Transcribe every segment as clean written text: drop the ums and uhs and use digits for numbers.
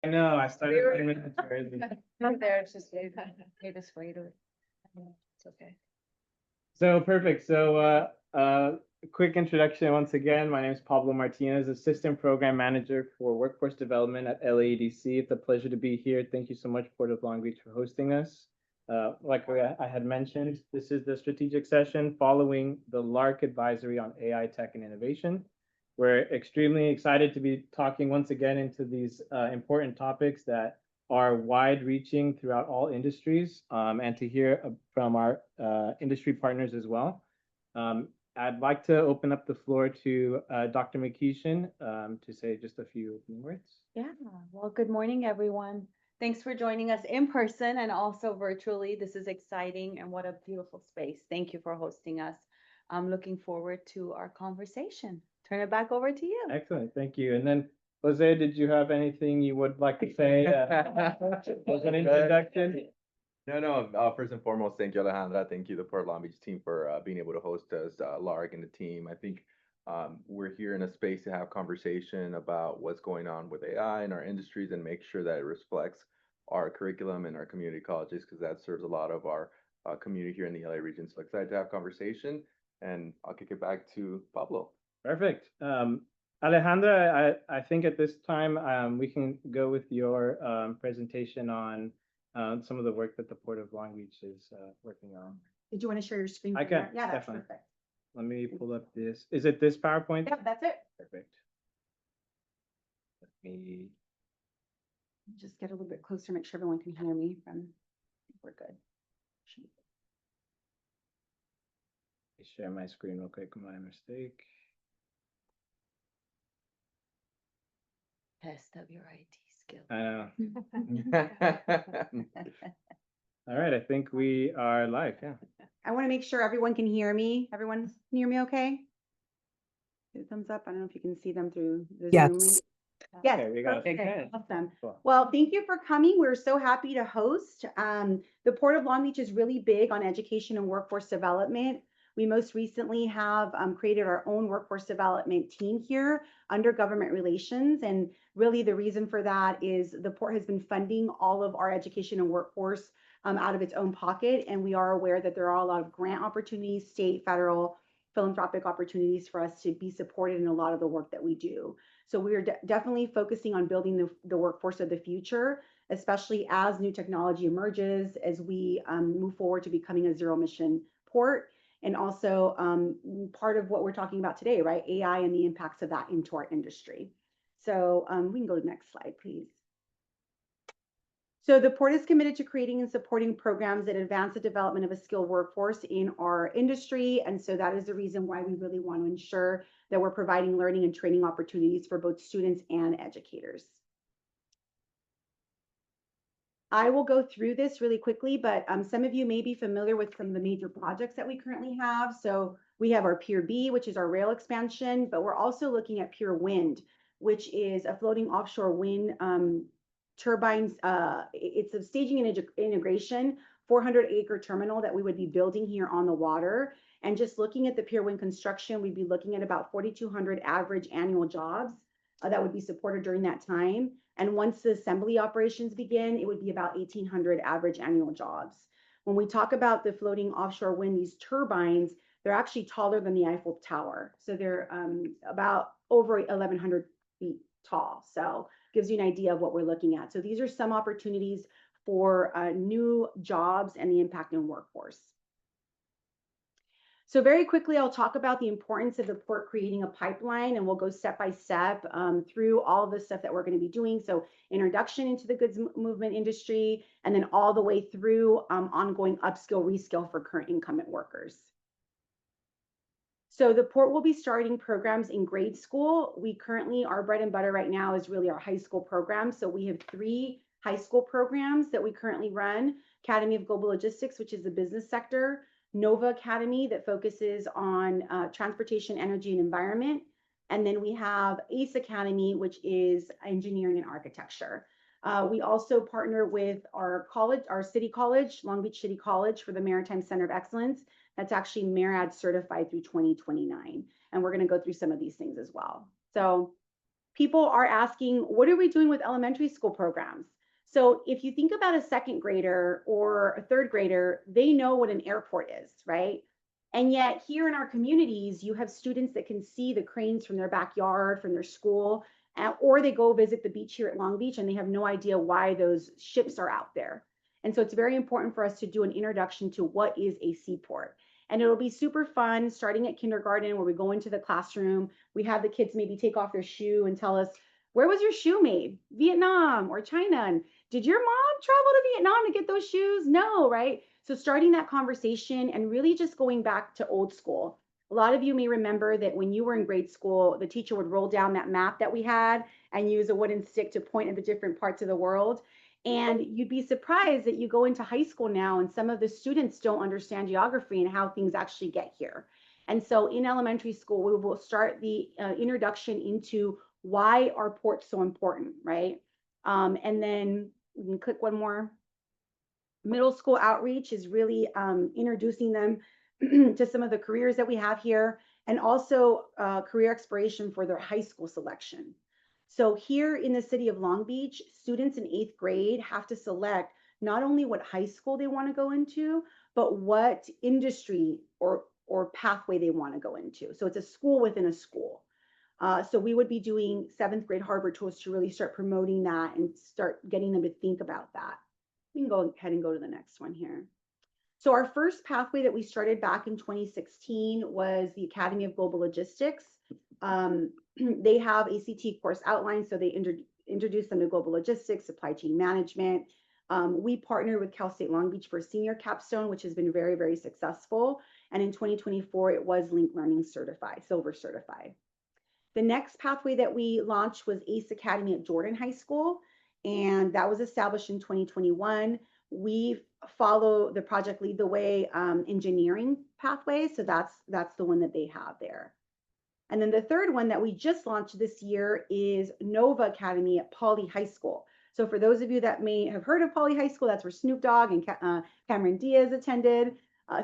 know, I started 5 minutes early. Not there, it's just they just way to. It's okay. So perfect. So a quick introduction once again. My name is Pablo Martinez, Assistant Program Manager for Workforce Development at LADC. It's a pleasure to be here. Thank you so much, Port of Long Beach, for hosting us. Like I had mentioned, this is the strategic session following the LARC advisory on AI tech and innovation. We're extremely excited to be talking once again into these important topics that are wide-reaching throughout all industries, and to hear from our industry partners as well. I'd like to open up the floor to Dr. McKeeshan to say just a few opening words. Yeah, well, good morning, everyone. Thanks for joining us in person and also virtually. This is exciting and what a beautiful space. Thank you for hosting us. I'm looking forward to our conversation. Turn it back over to you. Excellent, thank you. And then, Jose, did you have anything you would like to say as an introduction? No. First and foremost, thank you, Alejandra. Thank you, the Port Long Beach team, for being able to host us, LARC and the team. I think we're here in a space to have conversation about what's going on with AI in our industries and make sure that it reflects our curriculum and our community colleges, because that serves a lot of our community here in the LA region. So excited to have conversation, and I'll kick it back to Pablo. Perfect. Alejandra, I think at this time we can go with your presentation on some of the work that the Port of Long Beach is working on. Did you want to share your screen? I can, Yeah, that's definitely. perfect. Let me pull up this. Is it this PowerPoint? Yeah, that's it. Perfect. Let me. Just get a little bit closer, make sure everyone can hear me from, we're good. Share my screen real quick. My mistake. Test of your IT skills. I know. All right, I think we are live. Yeah. I want to make sure everyone can hear me. Everyone can hear me okay? Give a thumbs up. I don't know if you can see them through the Zoom link. Yes, Okay, we got it. perfect. Awesome. Cool. Well, thank you for coming. We're so happy to host. The Port of Long Beach is really big on education and workforce development. We most recently have created our own workforce development team here under government relations. And really the reason for that is the Port has been funding all of our education and workforce out of its own pocket. And we are aware that there are a lot of grant opportunities, state, federal, philanthropic opportunities for us to be supported in a lot of the work that we do. So we are definitely focusing on building the workforce of the future, especially as new technology emerges, as we move forward to becoming a zero emission port. And also part of what we're talking about today, right? AI and the impacts of that into our industry. So we can go to the next slide, please. So the Port is committed to creating and supporting programs that advance the development of a skilled workforce in our industry. And so that is the reason why we really want to ensure that we're providing learning and training opportunities for both students and educators. I will go through this really quickly, but some of you may be familiar with some of the major projects that we currently have. So we have our Pier B, which is our rail expansion, but we're also looking at Pier Wind, which is a floating offshore wind turbines. It's a staging and integration 400-acre terminal that we would be building here on the water. And just looking at the Pier Wind construction, we'd be looking at about 4,200 average annual jobs that would be supported during that time. And once the assembly operations begin, it would be about 1,800 average annual jobs. When we talk about the floating offshore wind, these turbines, they're actually taller than the Eiffel Tower. So they're about over 1,100 feet tall. So gives you an idea of what we're looking at. So these are some opportunities for new jobs and the impact on workforce. So very quickly, I'll talk about the importance of the port creating a pipeline, and we'll go step by step through all the stuff that we're going to be doing. So introduction into the goods movement industry, and then all the way through ongoing upskill, reskill for current incumbent workers. So the Port will be starting programs in grade school. We currently, our bread and butter right now is really our high school program. So we have 3 high school programs that we currently run. Academy of Global Logistics, which is the business sector. Nova Academy that focuses on transportation, energy, and environment. And then we have ACE Academy, which is engineering and architecture. We also partner with our college, our city college, Long Beach City College, for the Maritime Center of Excellence. That's actually MARAD certified through 2029. And we're going to go through some of these things as well. So people are asking, what are we doing with elementary school programs? So if you think about a second grader or a third grader, they know what an airport is, right? And yet here in our communities, you have students that can see the cranes from their backyard, from their school, or they go visit the beach here at Long Beach and they have no idea why those ships are out there. And so it's very important for us to do an introduction to what is a seaport. And it'll be super fun starting at kindergarten where we go into the classroom. We have the kids maybe take off their shoe and tell us, where was your shoe made? Vietnam or China? And did your mom travel to Vietnam to get those shoes? No, right? So starting that conversation and really just going back to old school. A lot of you may remember that when you were in grade school, the teacher would roll down that map that we had and use a wooden stick to point at the different parts of the world. And you'd be surprised that you go into high school now and some of the students don't understand geography and how things actually get here. And so in elementary school, we will start the introduction into why are ports so important, right? And then we can click one more. Middle school outreach is really introducing them to some of the careers that we have here and also career exploration for their high school selection. So here in the city of Long Beach, students in 8th grade have to select not only what high school they want to go into, but what industry or pathway they want to go into. So it's a school within a school. So we would be doing 7th grade Harbor Tours to really start promoting that and start getting them to think about that. We can go ahead and go to the next one here. So our first pathway that we started back in 2016 was the Academy of Global Logistics. They have ACT course outline, so they introduce them to global logistics, supply chain management. We partnered with Cal State Long Beach for a senior capstone, which has been very, very successful. And in 2024, it was Link Learning certified, silver certified. The next pathway that we launched was ACE Academy at Jordan High School, and that was established in 2021. We follow the Project Lead the Way engineering pathway, so that's the one that they have there. And then the third one that we just launched this year is Nova Academy at Pauley High School. So for those of you that may have heard of Pauley High School, that's where Snoop Dogg and Cameron Diaz attended.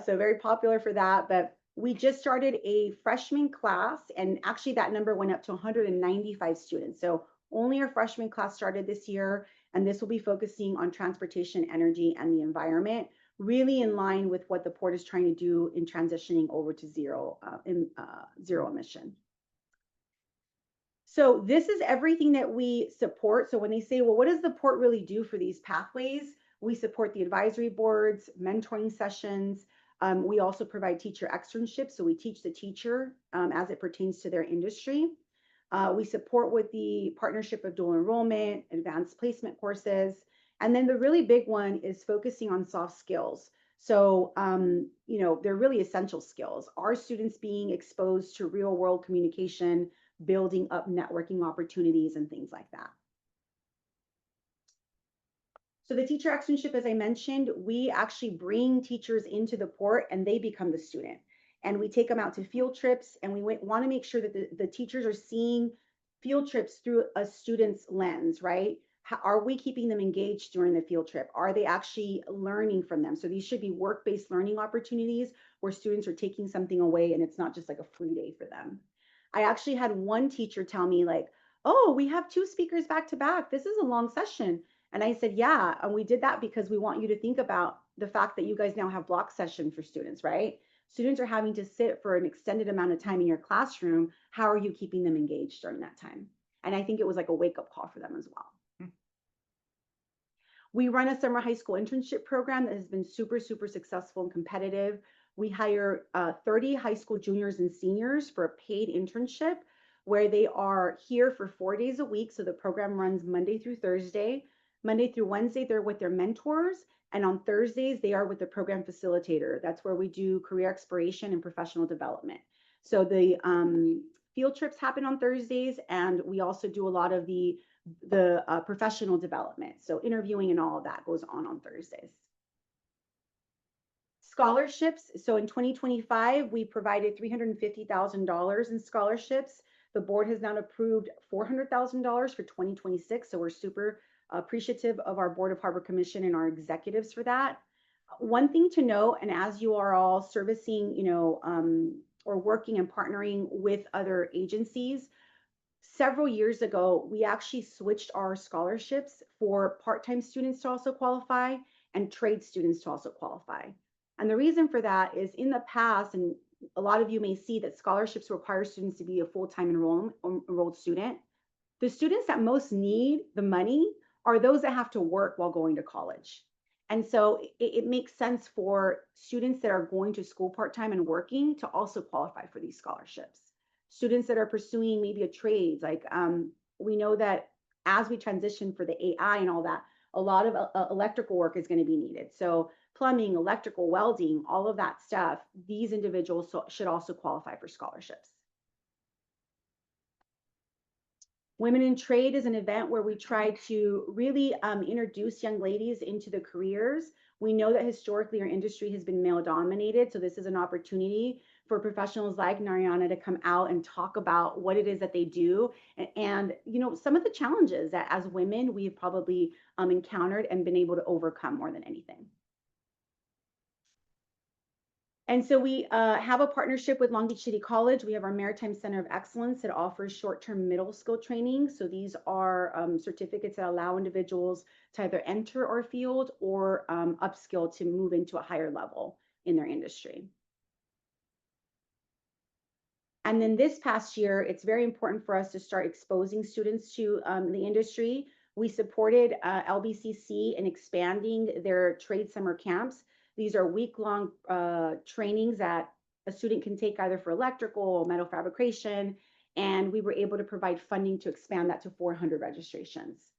So very popular for that. But we just started a freshman class, and actually that number went up to 195 students. So only our freshman class started this year, and this will be focusing on transportation, energy, and the environment, really in line with what the port is trying to do in transitioning over to zero emission. So this is everything that we support. So when they say, well, what does the port really do for these pathways? We support the advisory boards, mentoring sessions. We also provide teacher externships. So we teach the teacher as it pertains to their industry. We support with the partnership of dual enrollment, advanced placement courses. And then the really big one is focusing on soft skills. So, you know, they're really essential skills. Our students being exposed to real world communication, building up networking opportunities and things like that. So the teacher externship, as I mentioned, we actually bring teachers into the port and they become the student. And we take them out to field trips, and we want to make sure that the teachers are seeing field trips through a student's lens, right? Are we keeping them engaged during the field trip? Are they actually learning from them? So these should be work-based learning opportunities where students are taking something away and it's not just like a free day for them. I actually had one teacher tell me like, oh, we have 2 speakers back to back. This is a long session. And I said, yeah, and we did that because we want you to think about the fact that you guys now have block session for students, right? Students are having to sit for an extended amount of time in your classroom. How are you keeping them engaged during that time? And I think it was like a wake-up call for them as well. We run a summer high school internship program that has been super, super successful and competitive. We hire 30 high school juniors and seniors for a paid internship where they are here for 4 days a week. So the program runs Monday through Thursday. Monday through Wednesday, they're with their mentors. And on Thursdays, they are with the program facilitator. That's where we do career exploration and professional development. So the field trips happen on Thursdays, and we also do a lot of the professional development. So interviewing and all of that goes on Thursdays. Scholarships. So in 2025, we provided $350,000 in scholarships. The board has now approved $400,000 for 2026. So we're super appreciative of our Board of Harbor Commission and our executives for that. One thing to note, and as you are all servicing, you know, or working and partnering with other agencies, Several years ago, we actually switched our scholarships for part-time students to also qualify and trade students to also qualify. And the reason for that is in the past, and a lot of you may see that scholarships require students to be a full-time enrolled student. The students that most need the money are those that have to work while going to college. And so it makes sense for students that are going to school part-time and working to also qualify for these scholarships. Students that are pursuing maybe a trade, like we know that as we transition for the AI and all that, a lot of electrical work is going to be needed. So plumbing, electrical, welding, all of that stuff, these individuals should also qualify for scholarships. Women in Trade is an event where we try to really introduce young ladies into the careers. We know that historically our industry has been male dominated, so this is an opportunity for professionals like Narayana to come out and talk about what it is that they do and you know, some of the challenges that as women we've probably encountered and been able to overcome more than anything. And so we have a partnership with Long Beach City College. We have our Maritime Center of Excellence that offers short-term middle skill training. So these are certificates that allow individuals to either enter our field or upskill to move into a higher level in their industry. And then this past year, it's very important for us to start exposing students to the industry. We supported LBCC in expanding their trade summer camps. These are week-long trainings that a student can take either for electrical, metal fabrication, and we were able to provide funding to expand that to 400 registrations.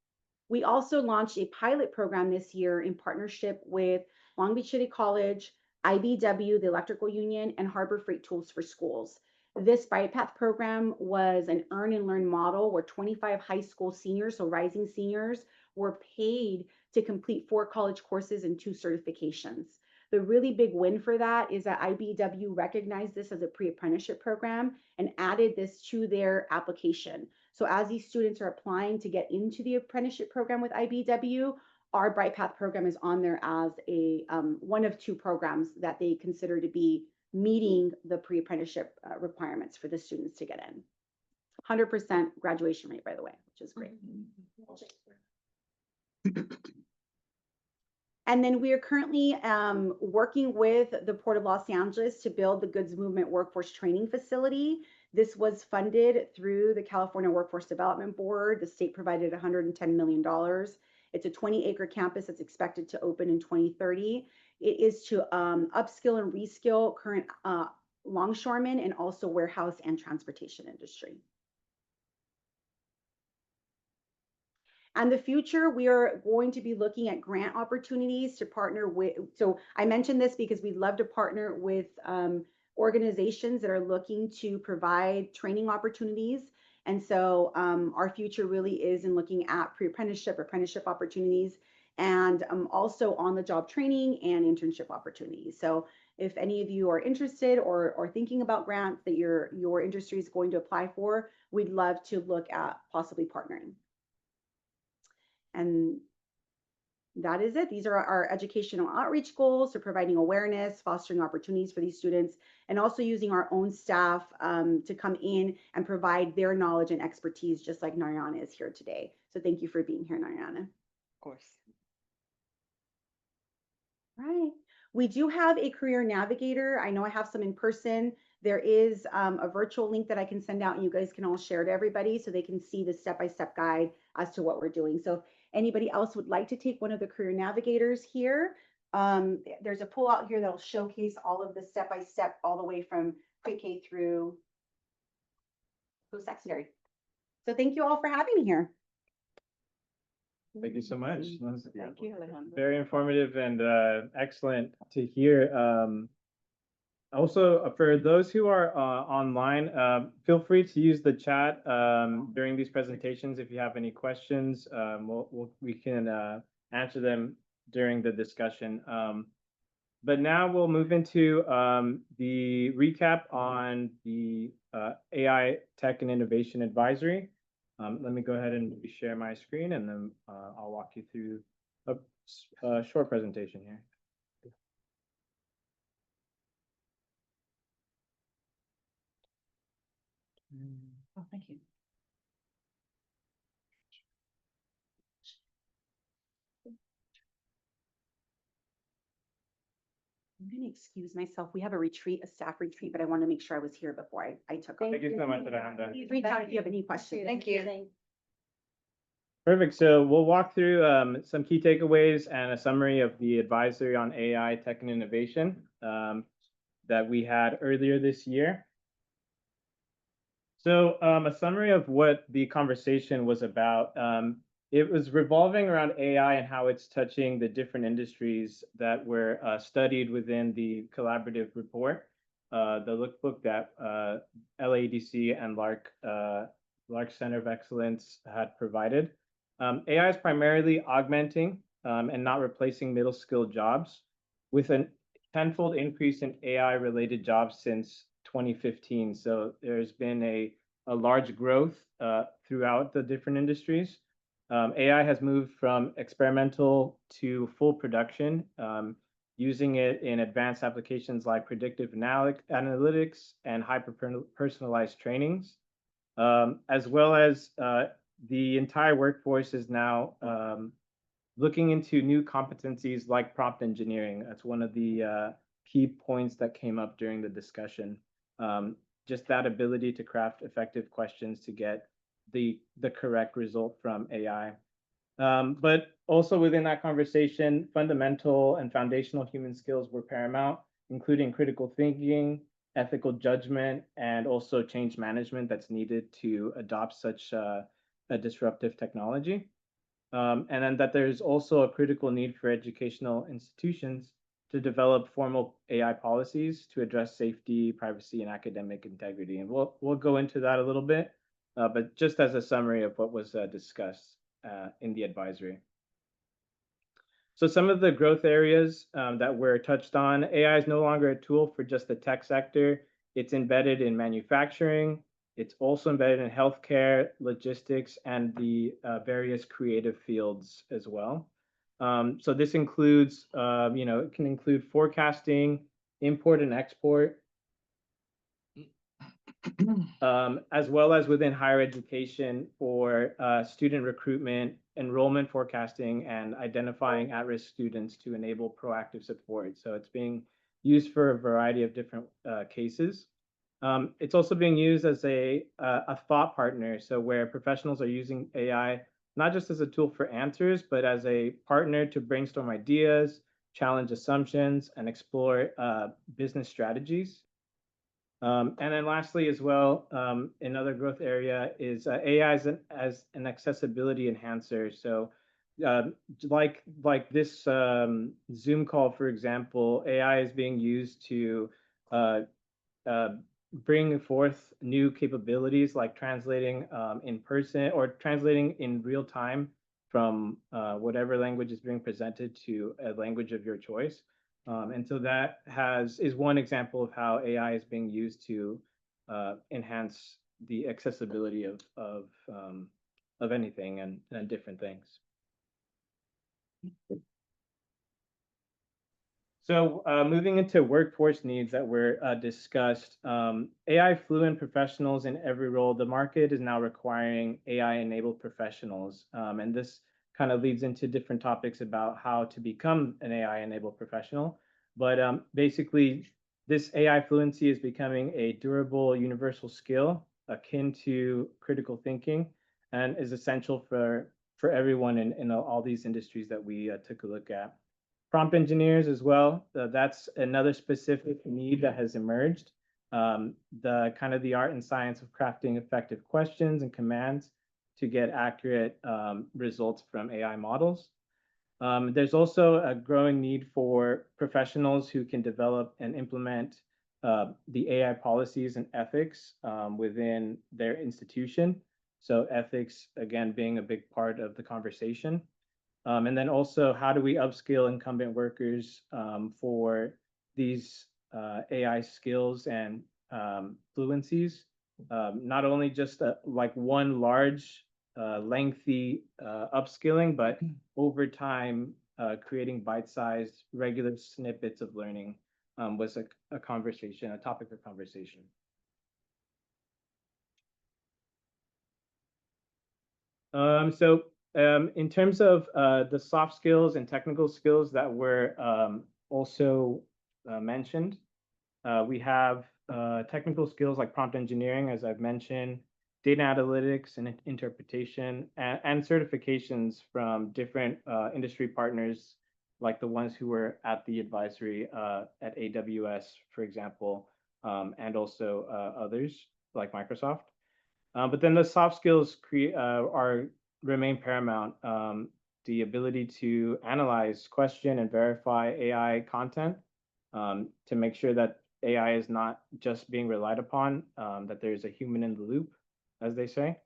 We also launched a pilot program this year in partnership with Long Beach City College, IBW, the Electrical Union, and Harbor Freight Tools for Schools. This BrightPath program was an earn and learn model where 25 high school seniors, so rising seniors, were paid to complete 4 college courses and 2 certifications. The really big win for that is that IBW recognized this as a pre-apprenticeship program and added this to their application. So as these students are applying to get into the apprenticeship program with IBW, our BrightPath program is on there as a one of 2 programs that they consider to be meeting the pre-apprenticeship requirements for the students to get in. 100% graduation rate, by the way, which is great. And then we are currently working with the Port of Los Angeles to build the Goods Movement Workforce Training Facility. This was funded through the California Workforce Development Board. The state provided $110 million. It's a 20-acre campus that's expected to open in 2030. It is to upskill and reskill current longshoremen and also warehouse and transportation industry. And the future, we are going to be looking at grant opportunities to partner with, so I mentioned this because we'd love to partner with organizations that are looking to provide training opportunities. And so our future really is in looking at pre-apprenticeship, apprenticeship opportunities, and also on-the-job training and internship opportunities. So if any of you are interested or thinking about grants that your industry is going to apply for, we'd love to look at possibly partnering. And that is it. These are our educational outreach goals. So providing awareness, fostering opportunities for these students, and also using our own staff to come in and provide their knowledge and expertise, just like Narayana is here today. So thank you for being here, Narayana. Of course. Right. We do have a career navigator. I know I have some in person. There is a virtual link that I can send out and you guys can all share to everybody so they can see the step-by-step guide as to what we're doing. So if anybody else would like to take one of the career navigators here, there's a pull out here that'll showcase all of the step-by-step all the way from pre-K through post-secondary. So thank you all for having me here. Thank you so much. Thank you, Alejandro. Very informative and excellent to hear. Also, for those who are online, feel free to use the chat during these presentations. If you have any questions, we can answer them during the discussion. But now we'll move into the recap on the AI Tech and Innovation Advisory. Let me go ahead and share my screen and then I'll walk you through a short presentation here. Oh, thank you. gonna excuse myself. We have a staff retreat, but I want to make sure I was here before I took off. Thank you so much, Alejandra. Please reach out if you have any questions. Thank you. Perfect. So we'll walk through some key takeaways and a summary of the advisory on AI, tech, and innovation that we had earlier this year. So a summary of what the conversation was about. It was revolving around AI and how it's touching the different industries that were studied within the collaborative report, the lookbook that LADC and LARC Center of Excellence had provided. AI is primarily augmenting and not replacing middle skill jobs, with a tenfold increase in AI-related jobs since 2015. So there's been a large growth throughout the different industries. AI has moved from experimental to full production, using it in advanced applications like predictive analytics and hyper-personalized trainings, as well as the entire workforce is now looking into new competencies like prompt engineering. That's one of the key points that came up during the discussion. Just that ability to craft effective questions to get the correct result from AI. But also within that conversation, fundamental and foundational human skills were paramount, including critical thinking, ethical judgment, and also change management that's needed to adopt such a disruptive technology. And then that there's also a critical need for educational institutions to develop formal AI policies to address safety, privacy, and academic integrity. And we'll go into that a little bit, but just as a summary of what was discussed in the advisory. So some of the growth areas that were touched on: AI is no longer a tool for just the tech sector. It's embedded in manufacturing. It's also embedded in healthcare, logistics, and the various creative fields as well. So this includes, it can include forecasting, import and export, as well as within higher education for student recruitment, enrollment forecasting, and identifying at-risk students to enable proactive support. So it's being used for a variety of different cases. It's also being used as a thought partner, so where professionals are using AI not just as a tool for answers, but as a partner to brainstorm ideas, challenge assumptions, and explore business strategies. And then lastly as well, another growth area is AI as an accessibility enhancer. So like this Zoom call, for example, AI is being used to bring forth new capabilities like translating in person or translating in real time from whatever language is being presented to a language of your choice. And so that is one example of how AI is being used to enhance the accessibility of anything and different things. So moving into workforce needs that were discussed, AI fluent professionals in every role. The market is now requiring AI-enabled professionals. And this kind of leads into different topics about how to become an AI-enabled professional. But basically, this AI fluency is becoming a durable, universal skill akin to critical thinking and is essential for everyone in all these industries that we took a look at. Prompt engineers as well. That's another specific need that has emerged. The kind of the art and science of crafting effective questions and commands to get accurate results from AI models. There's also a growing need for professionals who can develop and implement the AI policies and ethics within their institution. So ethics, again, being a big part of the conversation. And then also, how do we upskill incumbent workers for these AI skills and fluencies? Not only just like one large, lengthy upskilling, but over time, creating bite-sized, regular snippets of learning was a conversation, a topic of conversation. In terms of the soft skills and technical skills that were also mentioned. We have technical skills like prompt engineering, as I've mentioned, data analytics and interpretation, and certifications from different industry partners, like the ones who were at the advisory at AWS, for example, and also others like Microsoft. But then the soft skills remain paramount. The ability to analyze, question, and verify AI content to make sure that AI is not just being relied upon, that there's a human in the loop, as they say.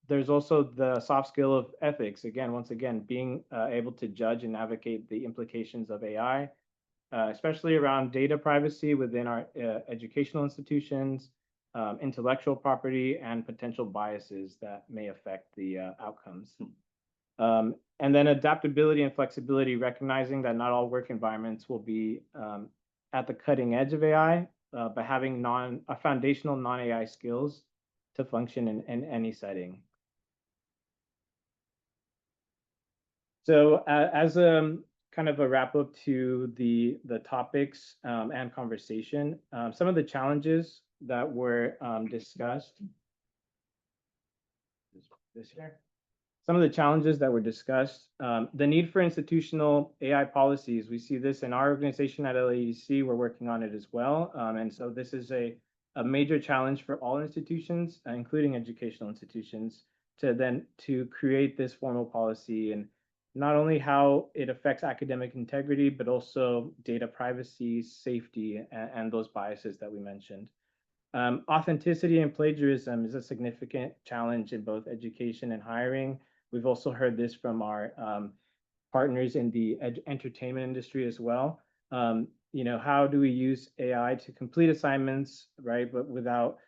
There's also the soft skill of ethics. Again, once again, being able to judge and navigate the implications of AI, especially around data privacy within our educational institutions, intellectual property, and potential biases that may affect the outcomes. And then adaptability and flexibility, recognizing that not all work environments will be at the cutting edge of AI, but having foundational non-AI skills to function in any setting. So as a kind of a wrap up to the topics and conversation, some of the challenges that were discussed. This here. Some of the challenges that were discussed, the need for institutional AI policies. We see this in our organization at LADC. We're working on it as well. And so this is a major challenge for all institutions, including educational institutions, to create this formal policy, and not only how it affects academic integrity, but also data privacy, safety, and those biases that we mentioned. Authenticity and plagiarism is a significant challenge in both education and hiring. We've also heard this from our partners in the entertainment industry as well. How do we use AI to complete assignments, right? But without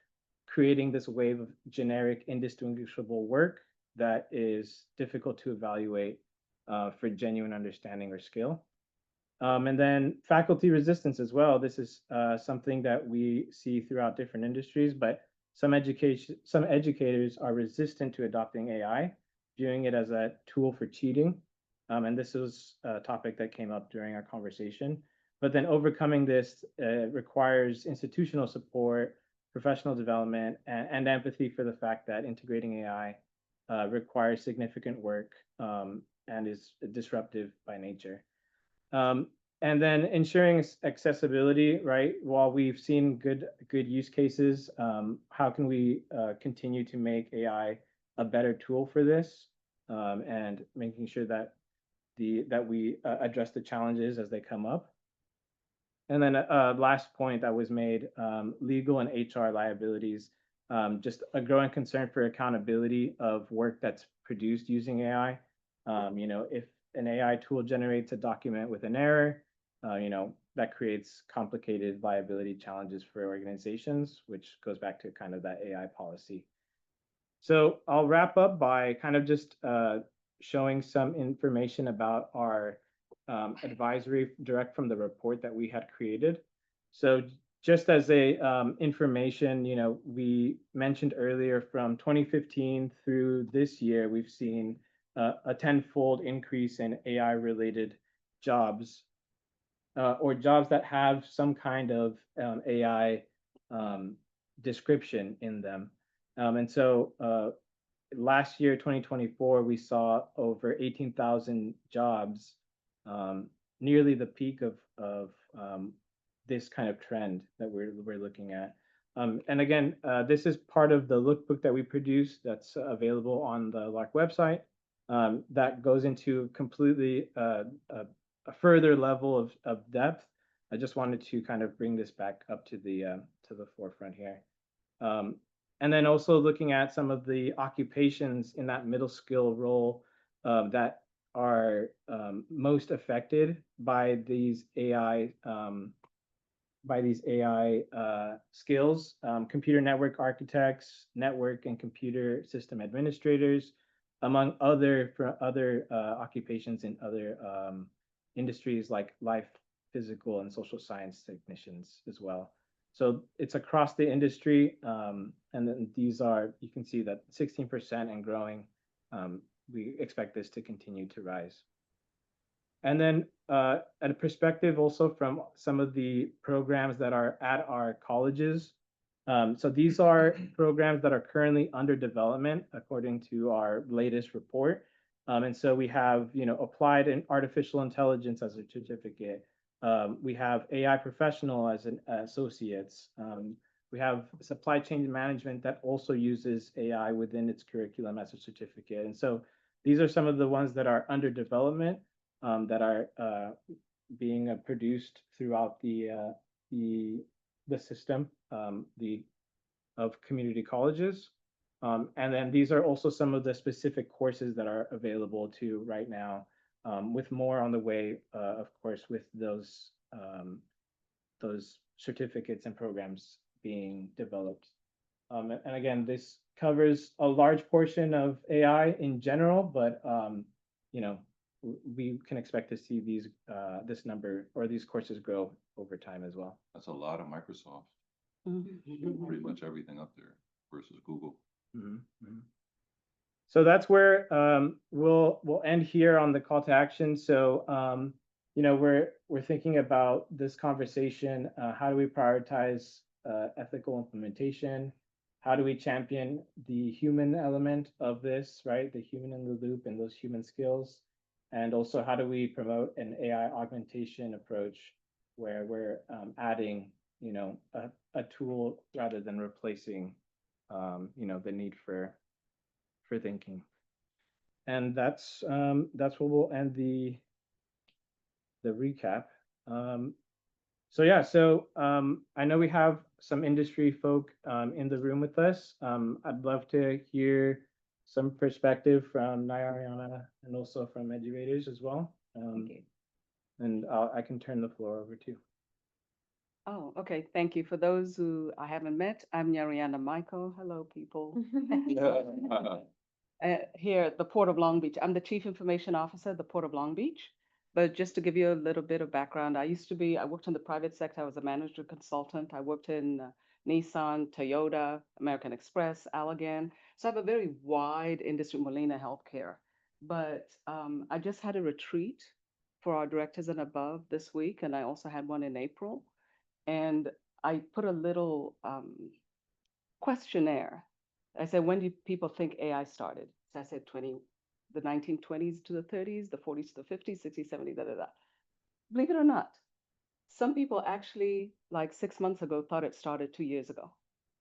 creating this wave of generic, indistinguishable work that is difficult to evaluate for genuine understanding or skill. And then faculty resistance as well. This is something that we see throughout different industries, but some educators are resistant to adopting AI, viewing it as a tool for cheating. And this was a topic that came up during our conversation. But then overcoming this requires institutional support, professional development, and empathy for the fact that integrating AI requires significant work and is disruptive by nature. And then ensuring accessibility, right? While we've seen good use cases, how can we continue to make AI a better tool for this, and making sure that we address the challenges as they come up. And then last point that was made, legal and HR liabilities, just a growing concern for accountability of work that's produced using AI. If an AI tool generates a document with an error, that creates complicated viability challenges for organizations, which goes back to kind of that AI policy. So I'll wrap up by kind of just showing some information about our advisory direct from the report that we had created. So just as a information, we mentioned earlier from 2015 through this year, we've seen a 10-fold increase in AI-related jobs, or jobs that have some kind of AI description in them. And so last year, 2024, we saw over 18,000 jobs, nearly the peak of this kind of trend that we're looking at. And again, this is part of the lookbook that we produced that's available on the LARC website. That goes into completely a further level of depth. I just wanted to kind of bring this back up to the forefront here. And then also looking at some of the occupations in that middle skill role that are most affected by these AI skills: computer network architects, network and computer system administrators, among other occupations in other industries like life, physical, and social science technicians as well. So it's across the industry, and then these are, you can see that 16% and growing. We expect this to continue to rise. And then a perspective also from some of the programs that are at our colleges. So these are programs that are currently under development according to our latest report. And so we have, applied in artificial intelligence as a certificate. We have AI professional as an associates. We have supply chain management that also uses AI within its curriculum as a certificate. And so these are some of the ones that are under development, that are being produced throughout the system, of community colleges. And then these are also some of the specific courses that are available to right now, with more on the way, of course, with those certificates and programs being developed. And again, this covers a large portion of AI in general, but we can expect to see this number or these courses grow over time as well. That's a lot of Microsoft. Mhm. Pretty much everything up there versus Google. So that's where we'll end here on the call to action. So we're thinking about this conversation. How do we prioritize ethical implementation? How do we champion the human element of this, right? The human in the loop and those human skills. And also, how do we promote an AI augmentation approach where we're adding, a tool rather than replacing, the need for thinking. And that's what we'll end the recap. So I know we have some industry folk in the room with us. I'd love to hear some perspective from Nayariana and also from educators as well. And I can turn the floor over to you. Oh, okay. Thank you. For those who I haven't met, I'm Yariana Michael. Hello, people. Here at the Port of Long Beach. I'm the Chief Information Officer at the Port of Long Beach. But just to give you a little bit of background, I worked in the private sector. I was a management consultant. I worked in Nissan, Toyota, American Express, Allergan. So I have a very wide industry, Molina Healthcare. But I just had a retreat for our directors and above this week, and I also had one in April. And I put a little questionnaire. I said, when do people think AI started? So I said the 1920s to the 30s, the 40s to the 50s, 60s, 70s, da, da, da. Believe it or not, some people actually, like 6 months ago, thought it started 2 years ago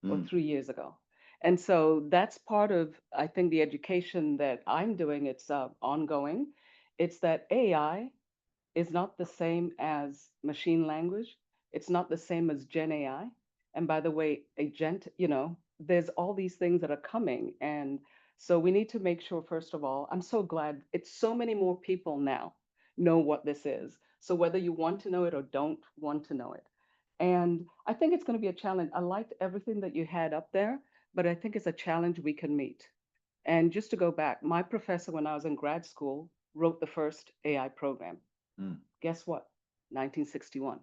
or 3 years ago. And so that's part of, I think, the education that I'm doing. It's ongoing. It's that AI is not the same as machine language. It's not the same as Gen AI. And by the way, agent, there's all these things that are coming. And so we need to make sure, first of all, I'm so glad it's so many more people now know what this is. So whether you want to know it or don't want to know it. And I think it's going to be a challenge. I liked everything that you had up there, but I think it's a challenge we can meet. And just to go back, my professor, when I was in grad school, wrote the first AI program. Guess what? 1961.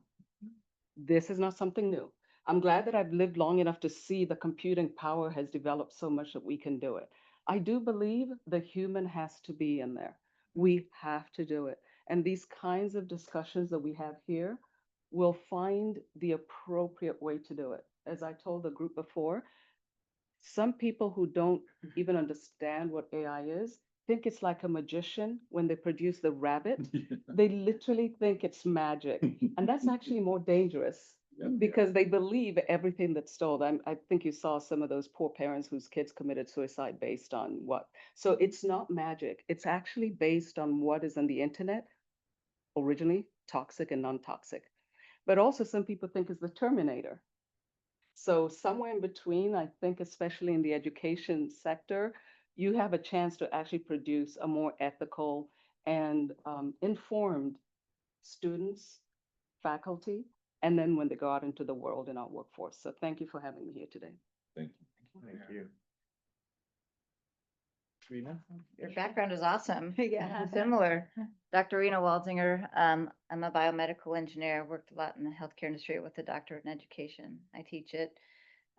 This is not something new. I'm glad that I've lived long enough to see the computing power has developed so much that we can do it. I do believe the human has to be in there. We have to do it. And these kinds of discussions that we have here will find the appropriate way to do it. As I told the group before, some people who don't even understand what AI is think it's like a magician when they produce the rabbit. They literally think it's magic. And that's actually more dangerous because they believe everything that's told. I think you saw some of those poor parents whose kids committed suicide based on what. So it's not magic. It's actually based on what is on the internet, originally toxic and non-toxic. But also some people think it's the Terminator. So somewhere in between, I think, especially in the education sector, you have a chance to actually produce a more ethical and informed students, faculty, and then when they go out into the world in our workforce. So thank you for having me here today. Thank you. Thank you. Rena? Your background is awesome. Yeah. Similar. Dr. Rena Waldinger. I'm a biomedical engineer. Worked a lot in the healthcare industry with a doctorate in education. I teach it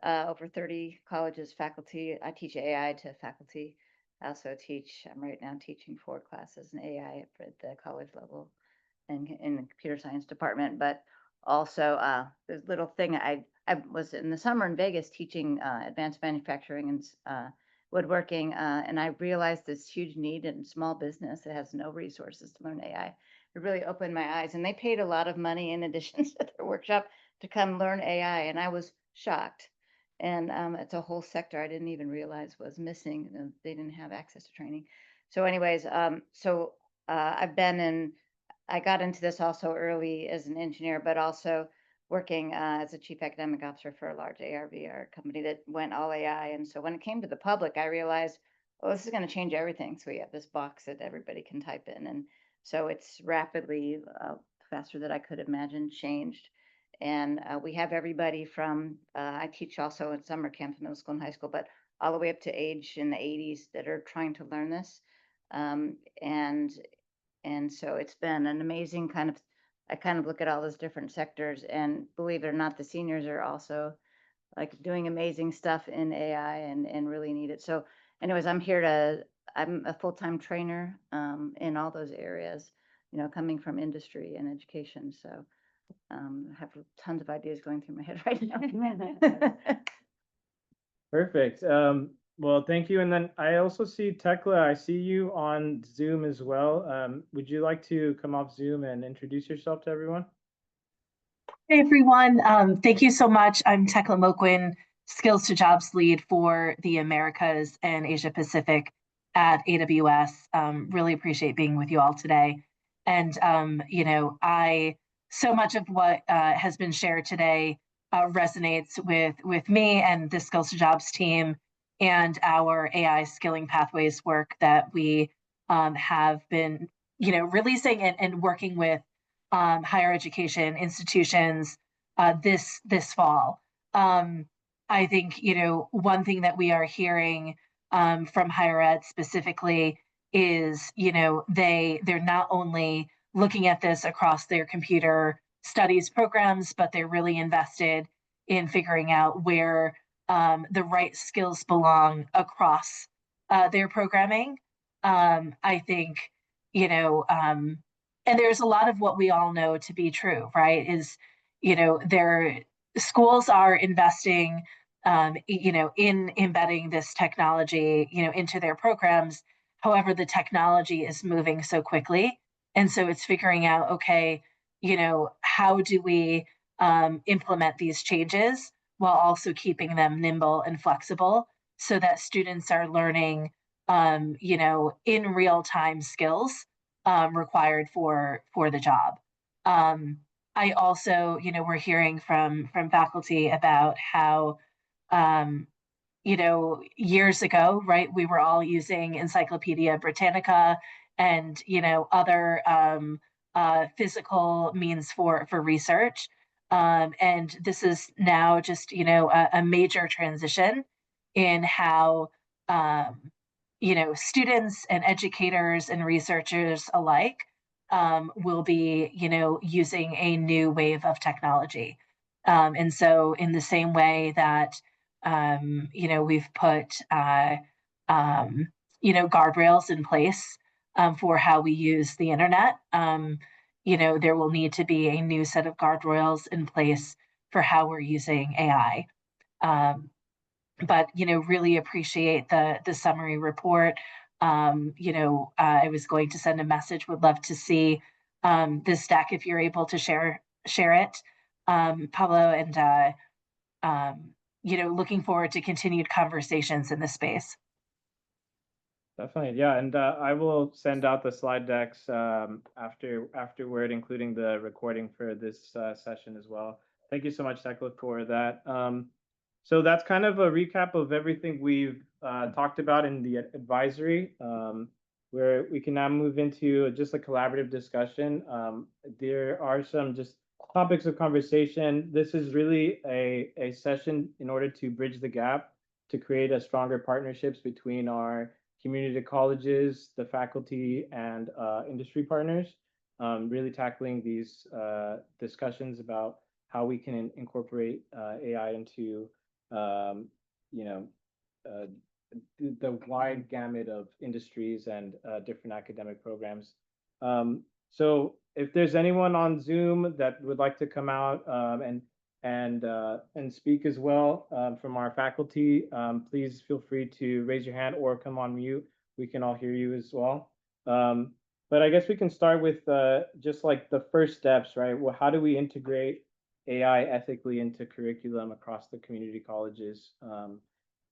over 30 colleges, faculty. I teach AI to faculty. I also I'm right now teaching 4 classes in AI at the college level. in the computer science department, but also this little thing I was in the summer in Vegas teaching advanced manufacturing and woodworking, and I realized this huge need in small business that has no resources to learn AI. It really opened my eyes, and they paid a lot of money in addition to their workshop to come learn AI, and I was shocked. And it's a whole sector I didn't even realize was missing. They didn't have access to training. So, anyways, I've been in. I got into this also early as an engineer, but also working as a chief academic officer for a large AR/VR company that went all AI. And so when it came to the public, I realized, oh, this is going to change everything. So we have this box that everybody can type in, and so it's rapidly, faster than I could imagine, changed. And we have everybody from I teach also at summer camps, middle school and high school, but all the way up to age in the 80s that are trying to learn this. Um, and and so it's been an amazing I kind of look at all those different sectors, and believe it or not, the seniors are also like doing amazing stuff in AI and really need it. So anyways, I'm a full-time trainer in all those areas, coming from industry and education. So I have tons of ideas going through my head right now. Perfect. Well, thank you. And then I also see Tekla, I see you on Zoom as well. Would you like to come off Zoom and introduce yourself to everyone? Hey everyone, thank you so much. I'm Tekla Moquin, Skills to Jobs lead for the Americas and Asia Pacific at AWS. Really appreciate being with you all today. And so much of what has been shared today resonates with me and the Skills to Jobs team and our AI skilling pathways work that we have been, releasing and working with higher education institutions this fall. I think one thing that we are hearing from higher ed specifically is they're not only looking at this across their computer studies programs, but they're really invested in figuring out where the right skills belong across their programming. I think and there's a lot of what we all know to be true, right? Is their schools are investing in embedding this technology into their programs. However, the technology is moving so quickly, and so it's figuring out, okay, how do we implement these changes while also keeping them nimble and flexible so that students are learning in real time skills required for the job. I also, we're hearing from faculty about how, years ago, right, we were all using Encyclopedia Britannica and other physical means for research. And this is now just a major transition in how students and educators and researchers alike will be, using a new wave of technology. And so in the same way that, we've put, guardrails in place for how we use the internet, there will need to be a new set of guardrails in place for how we're using AI. But really appreciate the summary report. I was going to send a message, would love to see this deck if you're able to share it, Pablo, and looking forward to continued conversations in this space. Definitely, yeah, and I will send out the slide decks afterward, including the recording for this session as well. Thank you so much, Tekla, for that. So that's kind of a recap of everything we've talked about in the advisory, where we can now move into just a collaborative discussion. There are some just topics of conversation. This is really a session in order to bridge the gap, to create a stronger partnerships between our community colleges, the faculty, and industry partners, really tackling these discussions about how we can incorporate AI into the wide gamut of industries and different academic programs. So if there's anyone on Zoom that would like to come out and speak as well from our faculty, please feel free to raise your hand or come on mute. We can all hear you as well. But I guess we can start with just like the first steps, right? Well, how do we integrate AI ethically into curriculum across the community colleges?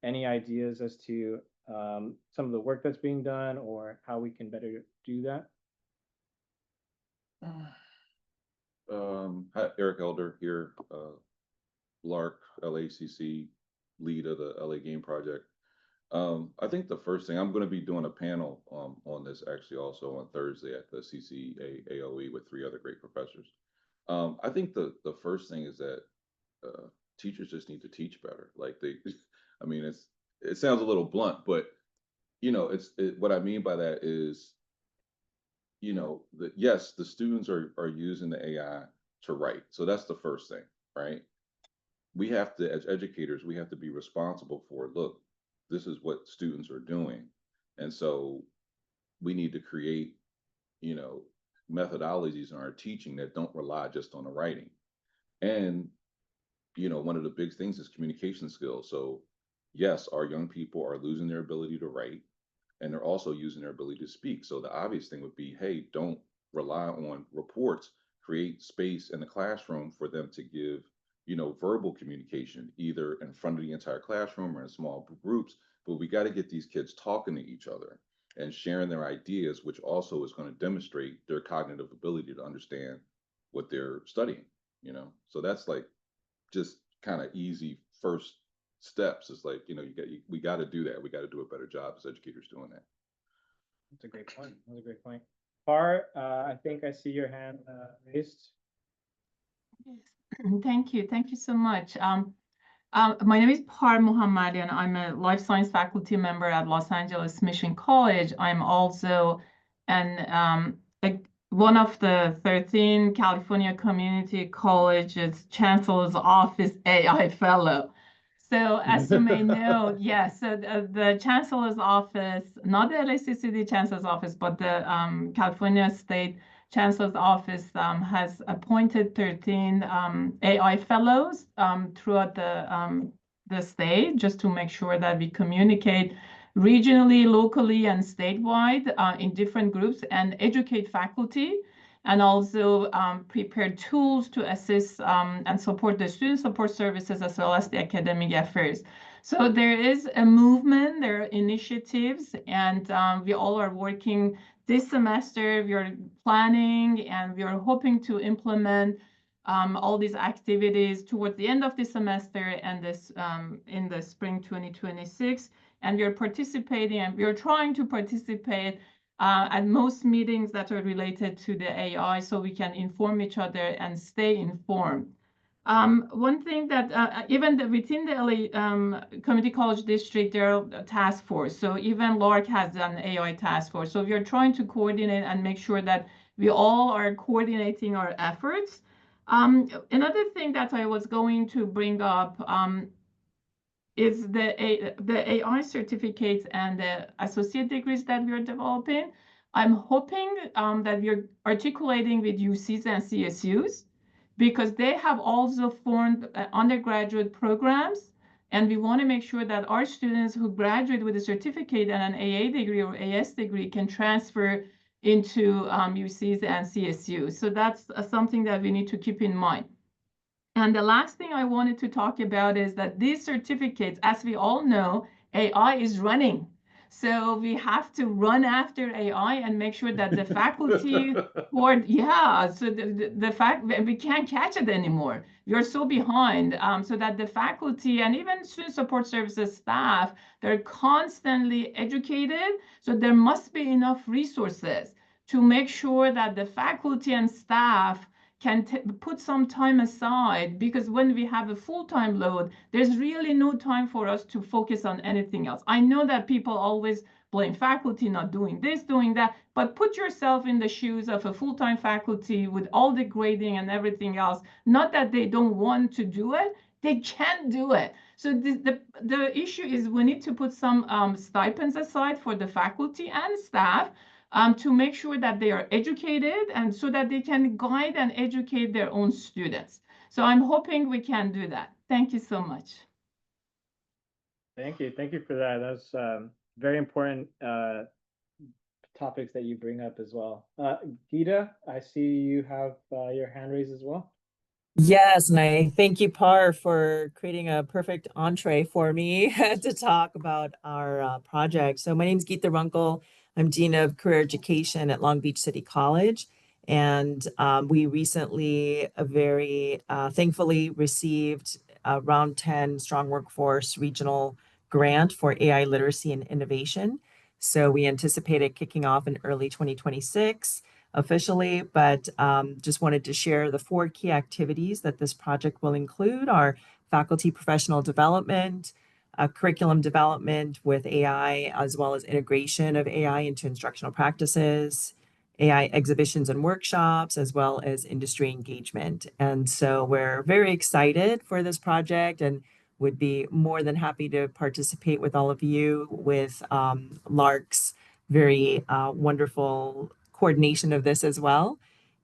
Any ideas as to some of the work that's being done or how we can better do that? Hi, Eric Elder here, LARC, LACC, lead of the LA Game Project. I think the first thing, I'm going to be doing a panel on this actually also on Thursday at the CCA AOE with 3 other great professors. I think the first thing is that teachers just need to teach better. Like I mean, it sounds a little blunt, but you know, what I mean by that is, you know, yes, the students are using the AI to write. So that's the first thing, right? We have to, as educators, we have to be responsible for, look, this is what students are doing. And so we need to create, you know, methodologies in our teaching that don't rely just on the writing. And, you know, one of the big things is communication skills. So yes, our young people are losing their ability to write, and they're also using their ability to speak. So the obvious thing would be, hey, don't rely on reports, create space in the classroom for them to give, you know, verbal communication, either in front of the entire classroom or in small groups. But we got to get these kids talking to each other and sharing their ideas, which also is going to demonstrate their cognitive ability to understand what they're studying, you know? So that's like just kind of easy first steps. It's like, you know, we got to do that. We got to do a better job as educators doing that. That's a great point. That's a great point. Par, I think I see your hand raised. Yes. Thank you. Thank you so much. My name is Par Muhammad, and I'm a life science faculty member at Los Angeles Mission College. I'm also one of the 13 California Community Colleges Chancellor's Office AI Fellow. So as you may know, yes, so the Chancellor's Office, not the LACCD Chancellor's Office, but the California State Chancellor's Office has appointed 13 AI fellows throughout the state, just to make sure that we communicate regionally, locally, and statewide in different groups and educate faculty, and also prepare tools to assist and support the student support services as well as the academic affairs. So there is a movement, there are initiatives, and we all are working. This semester, we are planning and we are hoping to implement all these activities towards the end of the semester and this in the spring 2026. And we are participating and we are trying to participate at most meetings that are related to the AI so we can inform each other and stay informed. One thing that even within the LA Community College District, there are a task force. So even LARC has an AI task force. So we are trying to coordinate and make sure that we all are coordinating our efforts. Another thing that I was going to bring up is the AI certificates and the associate degrees that we are developing. I'm hoping that we are articulating with UCs and CSUs, because they have also formed undergraduate programs, and we want to make sure that our students who graduate with a certificate and an AA degree or AS degree can transfer into UCs and CSUs. So that's something that we need to keep in mind. And the last thing I wanted to talk about is that these certificates, as we all know, AI is running. So we have to run after AI and make sure that the faculty so the fact that we can't catch it anymore. We're so behind, so that the faculty and even student support services staff, they're constantly educated. So there must be enough resources to make sure that the faculty and staff can put some time aside, because when we have a full-time load, there's really no time for us to focus on anything else. I know that people always blame faculty not doing this, doing that, but put yourself in the shoes of a full-time faculty with all the grading and everything else. Not that they don't want to do it, they can't do it. So the issue is we need to put some stipends aside for the faculty and staff to make sure that they are educated and so that they can guide and educate their own students. So I'm hoping we can do that. Thank you so much. Thank you. Thank you for that. That's very important topics that you bring up as well. Geeta, I see you have your hand raised as well. Yes, and I thank you, Par, for creating a perfect entree for me to talk about our project. So my name is Geeta Runkle. I'm Dean of Career Education at Long Beach City College. And we recently very thankfully received a Round 10 Strong Workforce Regional Grant for AI Literacy and Innovation. So we anticipate it kicking off in early 2026 officially, but just wanted to share the 4 key activities that this project will include are faculty professional development, curriculum development with AI, as well as integration of AI into instructional practices, AI exhibitions and workshops, as well as industry engagement. And so we're very excited for this project and would be more than happy to participate with all of you with LARC's very wonderful coordination of this as well,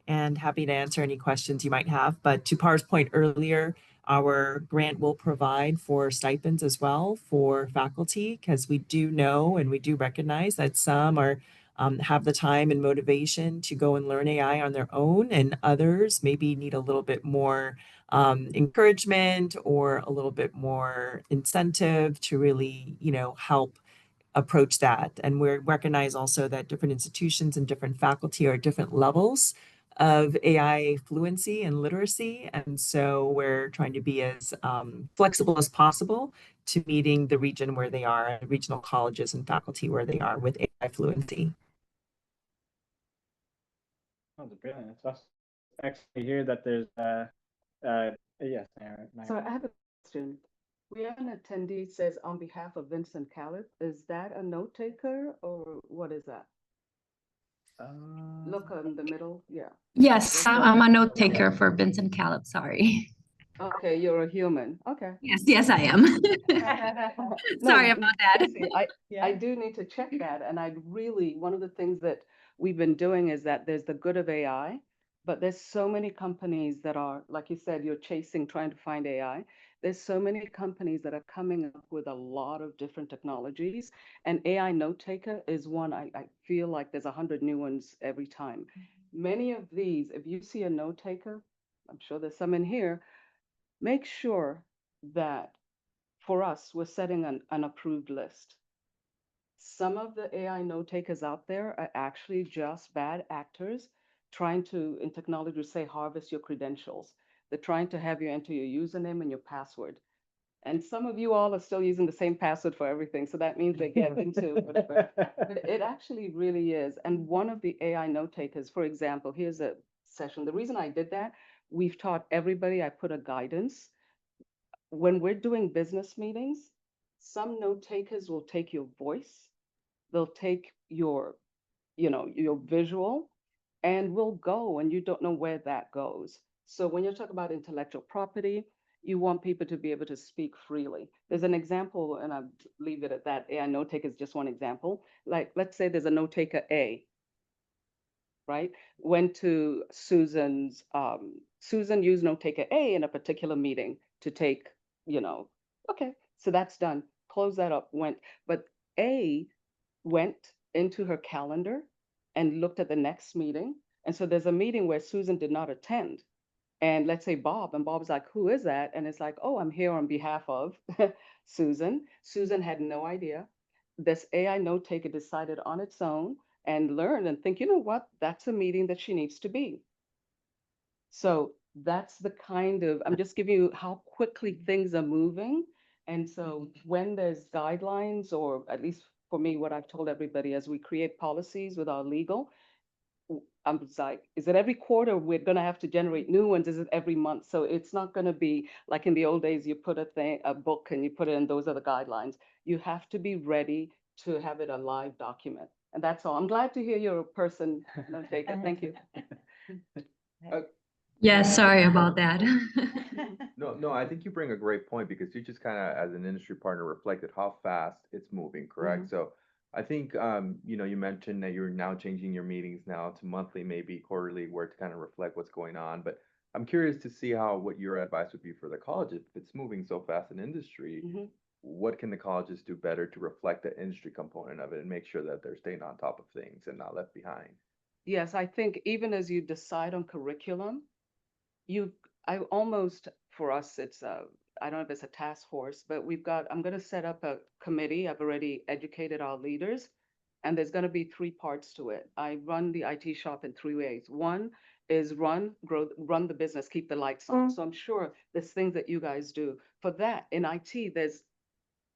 and happy to answer any questions you might have. But to Par's point earlier, our grant will provide for stipends as well for faculty, because we do know and we do recognize that some are have the time and motivation to go and learn AI on their own, and others maybe need a little bit more encouragement or a little bit more incentive to really, help approach that. And we recognize also that different institutions and different faculty are at different levels of AI fluency and literacy. And so we're trying to be as flexible as possible to meeting the region where they are, regional colleges and faculty where they are with AI fluency. Oh, brilliant. It's awesome. Excellent to hear that there's yes. So I have a question. We have an attendee says on behalf of Vincent Calip. Is that a note taker or what is that? Look in the middle. Yeah. Yes, I'm a note taker for Vincent Calip. Sorry. Okay, you're a human. Okay. Yes, I am. Sorry about that. Seriously, I do need to check that. And one of the things that we've been doing is that there's the good of AI, but there's so many companies that are, like you said, you're trying to find AI. There's so many companies that are coming up with a lot of different technologies, and AI note taker is one. I feel like there's 100 new ones every time. Many of these, if you see a note taker, I'm sure there's some in here, make sure that for us, we're setting an approved list. Some of the AI note takers out there are actually just bad actors trying to, in technology, say harvest your credentials. They're trying to have you enter your username and your password. And some of you all are still using the same password for everything. So that means they get into whatever. But it actually really is. And one of the AI note takers, for example, here's a session. The reason I did that, we've taught everybody, I put a guidance. When we're doing business meetings, some note takers will take your voice, they'll take your visual, and will go, and you don't know where that goes. So when you talk about intellectual property, you want people to be able to speak freely. There's an example, and I'll leave it at that. AI note taker is just one example. Like, let's say there's a note taker A, right? Went to Susan used note taker A in a particular meeting to take, okay, so that's done. Close that up, but A went into her calendar and looked at the next meeting. And so there's a meeting where Susan did not attend. And let's say Bob, and Bob's like, who is that? And it's like, oh, I'm here on behalf of Susan. Susan had no idea. This AI note taker decided on its own and learned and think, you know what, that's a meeting that she needs to be. So that's the kind of, I'm just giving you how quickly things are moving. And so when there's guidelines, or at least for me, what I've told everybody as we create policies with our legal, I'm like, is it every quarter we're going to have to generate new ones? Is it every month? So it's not going to be like in the old days, you put a book and you put it in, those are the guidelines. You have to be ready to have it a live document. And that's all. I'm glad to hear you're a person. No, take it. Thank you. Yeah, sorry about that. No, I think you bring a great point, because you just kind of, as an industry partner, reflected how fast it's moving, correct? So I think, you mentioned that you're now changing your meetings now to monthly, maybe quarterly, where to kind of reflect what's going on. But I'm curious to see what your advice would be for the college. If it's moving so fast in industry, Mhm. what can the colleges do better to reflect the industry component of it and make sure that they're staying on top of things and not left behind? Yes, I think even as you decide on curriculum, you, I almost, for us, it's I don't know if it's a task force, but I'm going to set up a committee. I've already educated our leaders, and there's going to be three parts to it. I run the IT shop in three ways. One is run the business, keep the lights on. So I'm sure there's things that you guys do. For that, in IT, there's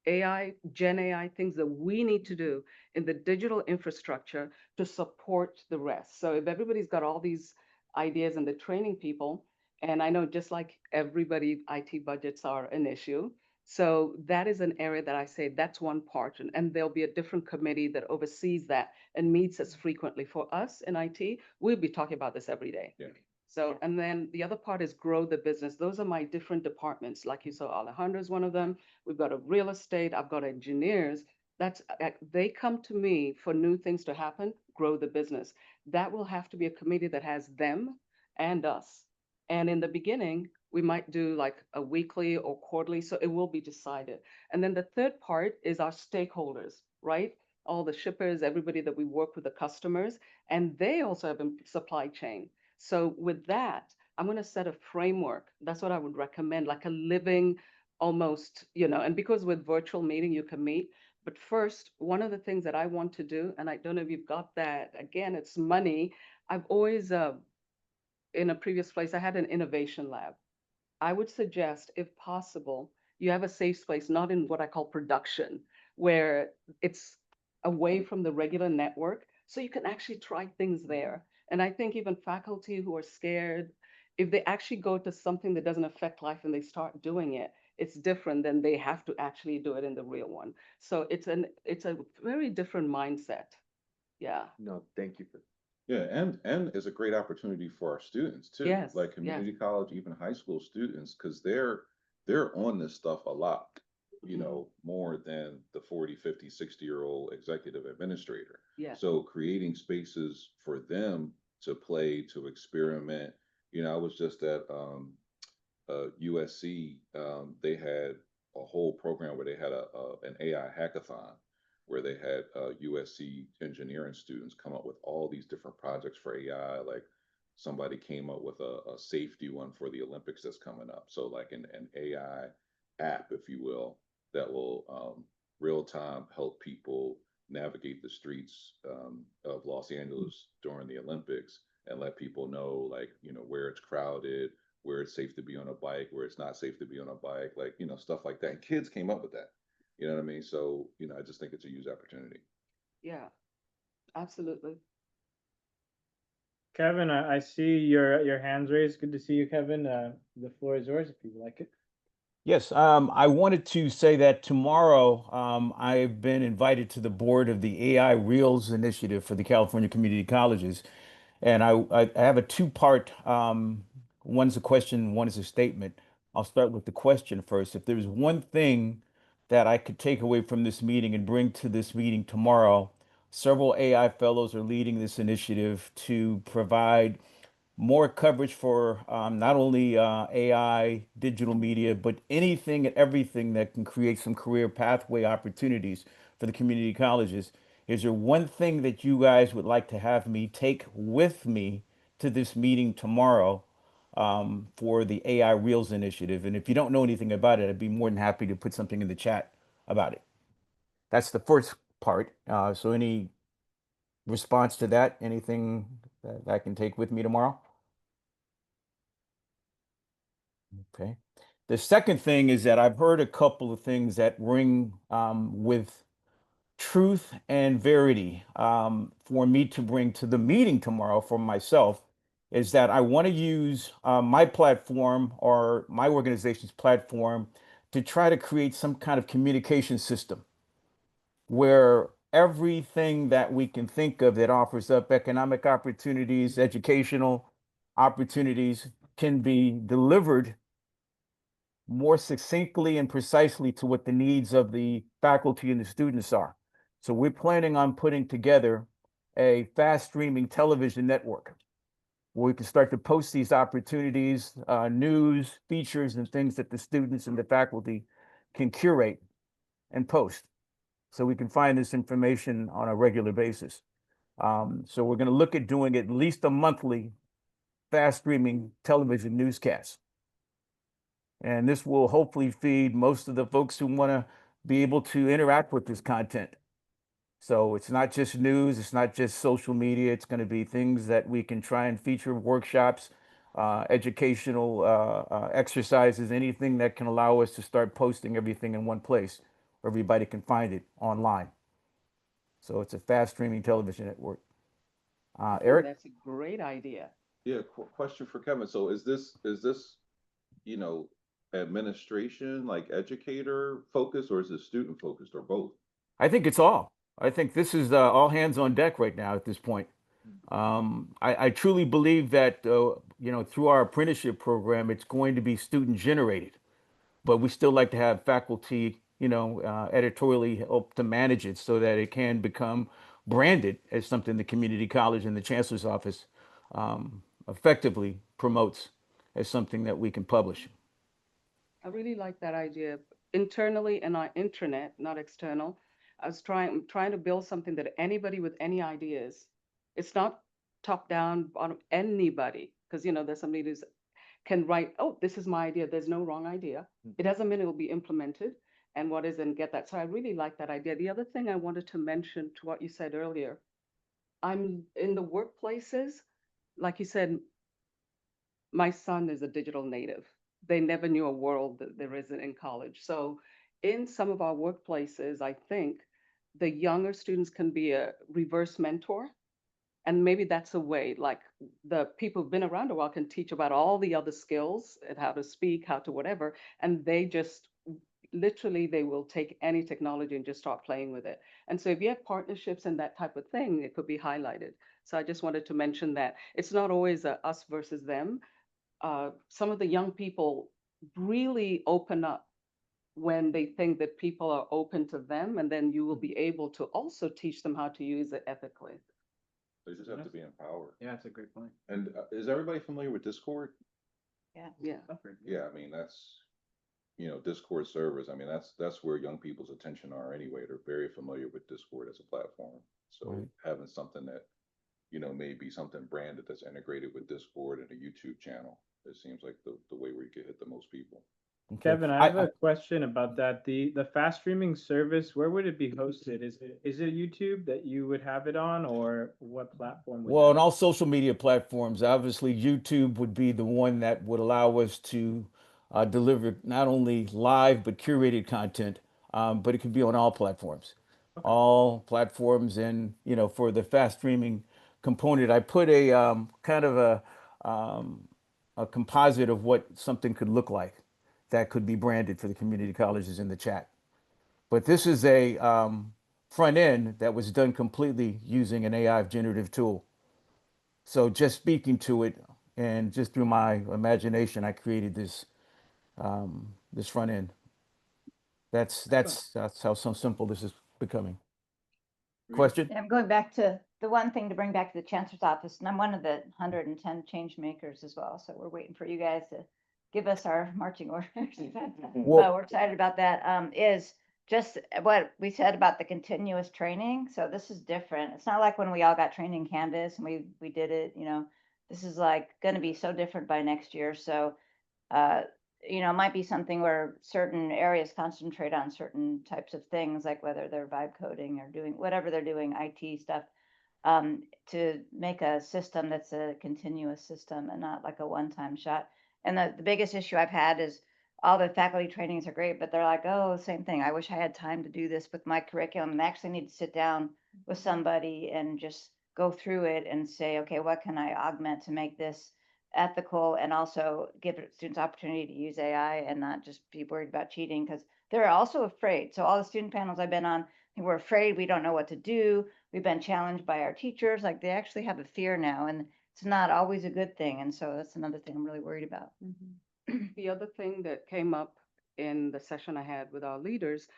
AI, Gen AI, things that we need to do in the digital infrastructure to support the rest. So if everybody's got all these ideas and they're training people, and I know just like everybody, IT budgets are an issue. So that is an area that I say that's one part, and there'll be a different committee that oversees that and meets us frequently. For us in IT, we'll be talking about this every day. Yeah. So, and then the other part is grow the business. Those are my different departments. Like you saw, Alejandra's one of them. We've got a real estate. I've got engineers. They come to me for new things to happen, grow the business. That will have to be a committee that has them and us. And in the beginning, we might do like a weekly or quarterly, so it will be decided. And then the third part is our stakeholders, right? All the shippers, everybody that we work with, the customers, and they also have a supply chain. So with that, I'm going to set a framework. That's what I would recommend, like a living almost, and because with virtual meeting, you can meet. But first, one of the things that I want to do, and I don't know if you've got that, again, it's money. I've always, in a previous place, I had an innovation lab. I would suggest, if possible, you have a safe space, not in what I call production, where it's away from the regular network, so you can actually try things there. And I think even faculty who are scared, if they actually go to something that doesn't affect life and they start doing it, it's different than they have to actually do it in the real one. So it's a very different mindset. Yeah. No, thank you for. Yeah, and it's a great opportunity for our students too, Yes, like yes. community college, even high school students, because they're on this stuff a lot, more than the 40, 50, 60-year-old executive administrator. Yes. So creating spaces for them to play, to experiment. I was just at USC. They had a whole program where they had an AI hackathon where they had USC engineering students come up with all these different projects for AI. Like somebody came up with a safety one for the Olympics that's coming up. So like an AI app, if you will, that will real time help people navigate the streets of Los Angeles during the Olympics and let people know, like, where it's crowded, where it's safe to be on a bike, where it's not safe to be on a bike, like, stuff like that. And kids came up with that. You know what I mean? So, I just think it's a huge opportunity. Yeah, absolutely. Kevin, I see your hands raised. Good to see you, Kevin. The floor is yours if you would like it. Yes, I wanted to say that tomorrow I've been invited to the board of the AI Reels Initiative for the California Community Colleges. And I have a two-part, one's a question, one is a statement. I'll start with the question first. If there's one thing that I could take away from this meeting and bring to this meeting tomorrow, several AI fellows are leading this initiative to provide more coverage for not only AI, digital media, but anything and everything that can create some career pathway opportunities for the community colleges. Is there one thing that you guys would like to have me take with me to this meeting tomorrow for the AI Reels initiative? And if you don't know anything about it, I'd be more than happy to put something in the chat about it. That's the first part. So any response to that? Anything that I can take with me tomorrow? Okay. The second thing is that I've heard a couple of things that ring with truth and verity for me to bring to the meeting tomorrow for myself is that I want to use my platform or my organization's platform to try to create some kind of communication system where everything that we can think of that offers up economic opportunities, educational opportunities can be delivered more succinctly and precisely to what the needs of the faculty and the students are. So we're planning on putting together a fast streaming television network where we can start to post these opportunities, news, features, and things that the students and the faculty can curate and post. So we can find this information on a regular basis. So we're going to look at doing at least a monthly fast streaming television newscast. And this will hopefully feed most of the folks who want to be able to interact with this content. So it's not just news, it's not just social media, it's going to be things that we can try and feature, workshops, educational exercises, anything that can allow us to start posting everything in one place where everybody can find it online. So it's a fast streaming television network. Eric? That's a great idea. Yeah, question for Kevin. So is this, you know, administration, like educator focused, or is it student focused, or both? I think it's all. I think this is all hands on deck right now at this point. I truly believe that, you know, through our apprenticeship program, it's going to be student generated, but we still like to have faculty, you know, editorially help to manage it so that it can become branded as something the community college and the chancellor's office effectively promotes as something that we can publish. I really like that idea. Internally and our intranet, not external. I was trying to build something that anybody with any ideas, it's not top down on anybody, because you know there's somebody who's can write, oh, this is my idea. There's no wrong idea. It doesn't mean it will be implemented, and what is and get that. So I really like that idea. The other thing I wanted to mention to what you said earlier, I'm in the workplaces, like you said, my son is a digital native. They never knew a world that there isn't in college. So in some of our workplaces, I think the younger students can be a reverse mentor. And maybe that's a way, like the people who've been around a while can teach about all the other skills and how to speak, how to whatever. And they just literally, they will take any technology and just start playing with it. And so if you have partnerships and that type of thing, it could be highlighted. So I just wanted to mention that it's not always a us versus them. Some of the young people really open up when they think that people are open to them, and then you will be able to also teach them how to use it ethically. They just have to be empowered. Yeah, that's a great point. And is everybody familiar with Discord? Yeah. Yeah. Yeah, I mean, that's, you know, Discord servers. I mean, that's where young people's attention are anyway. They're very familiar with Discord as a platform. So Right. having something that, you know, maybe something branded that's integrated with Discord and a YouTube channel, it seems like the way where you can hit the most people. Okay. Kevin, I have a question about that. The fast streaming service, where would it be hosted? Is it YouTube that you would have it on, or what platform would Well, that on all social media platforms, obviously YouTube would be the one that would allow us to deliver not only live but curated content, but it could be on all platforms. All platforms, and you know, for the fast streaming component, I put a kind of a composite of what something could look like that could be branded for the community colleges in the chat. But this is a front end that was done completely using an AI generative tool. So just speaking to it and just through my imagination, I created this this front end. That's how so simple this is becoming. Question? Yeah, I'm going back to the one thing to bring back to the chancellor's office, and I'm one of the 110 change makers as well. So we're waiting for you guys to give us our marching orders. Well- But we're excited about that. Is just what we said about the continuous training. So this is different. It's not like when we all got trained in Canvas and we did it, you know, this is like going to be so different by next year. So, you know, it might be something where certain areas concentrate on certain types of things, like whether they're vibe coding or doing whatever they're doing, IT stuff, to make a system that's a continuous system and not like a one-time shot. And the biggest issue I've had is all the faculty trainings are great, but they're like, oh, same thing. I wish I had time to do this with my curriculum, and I actually need to sit down with somebody and just go through it and say, okay, what can I augment to make this ethical and also give students opportunity to use AI and not just be worried about cheating, because they're also afraid. So all the student panels I've been on, we're afraid, we don't know what to do. We've been challenged by our teachers. Like they actually have a fear now, and it's not always a good thing. And so that's another thing I'm really worried about. The other thing that came up in the session I had with our leaders,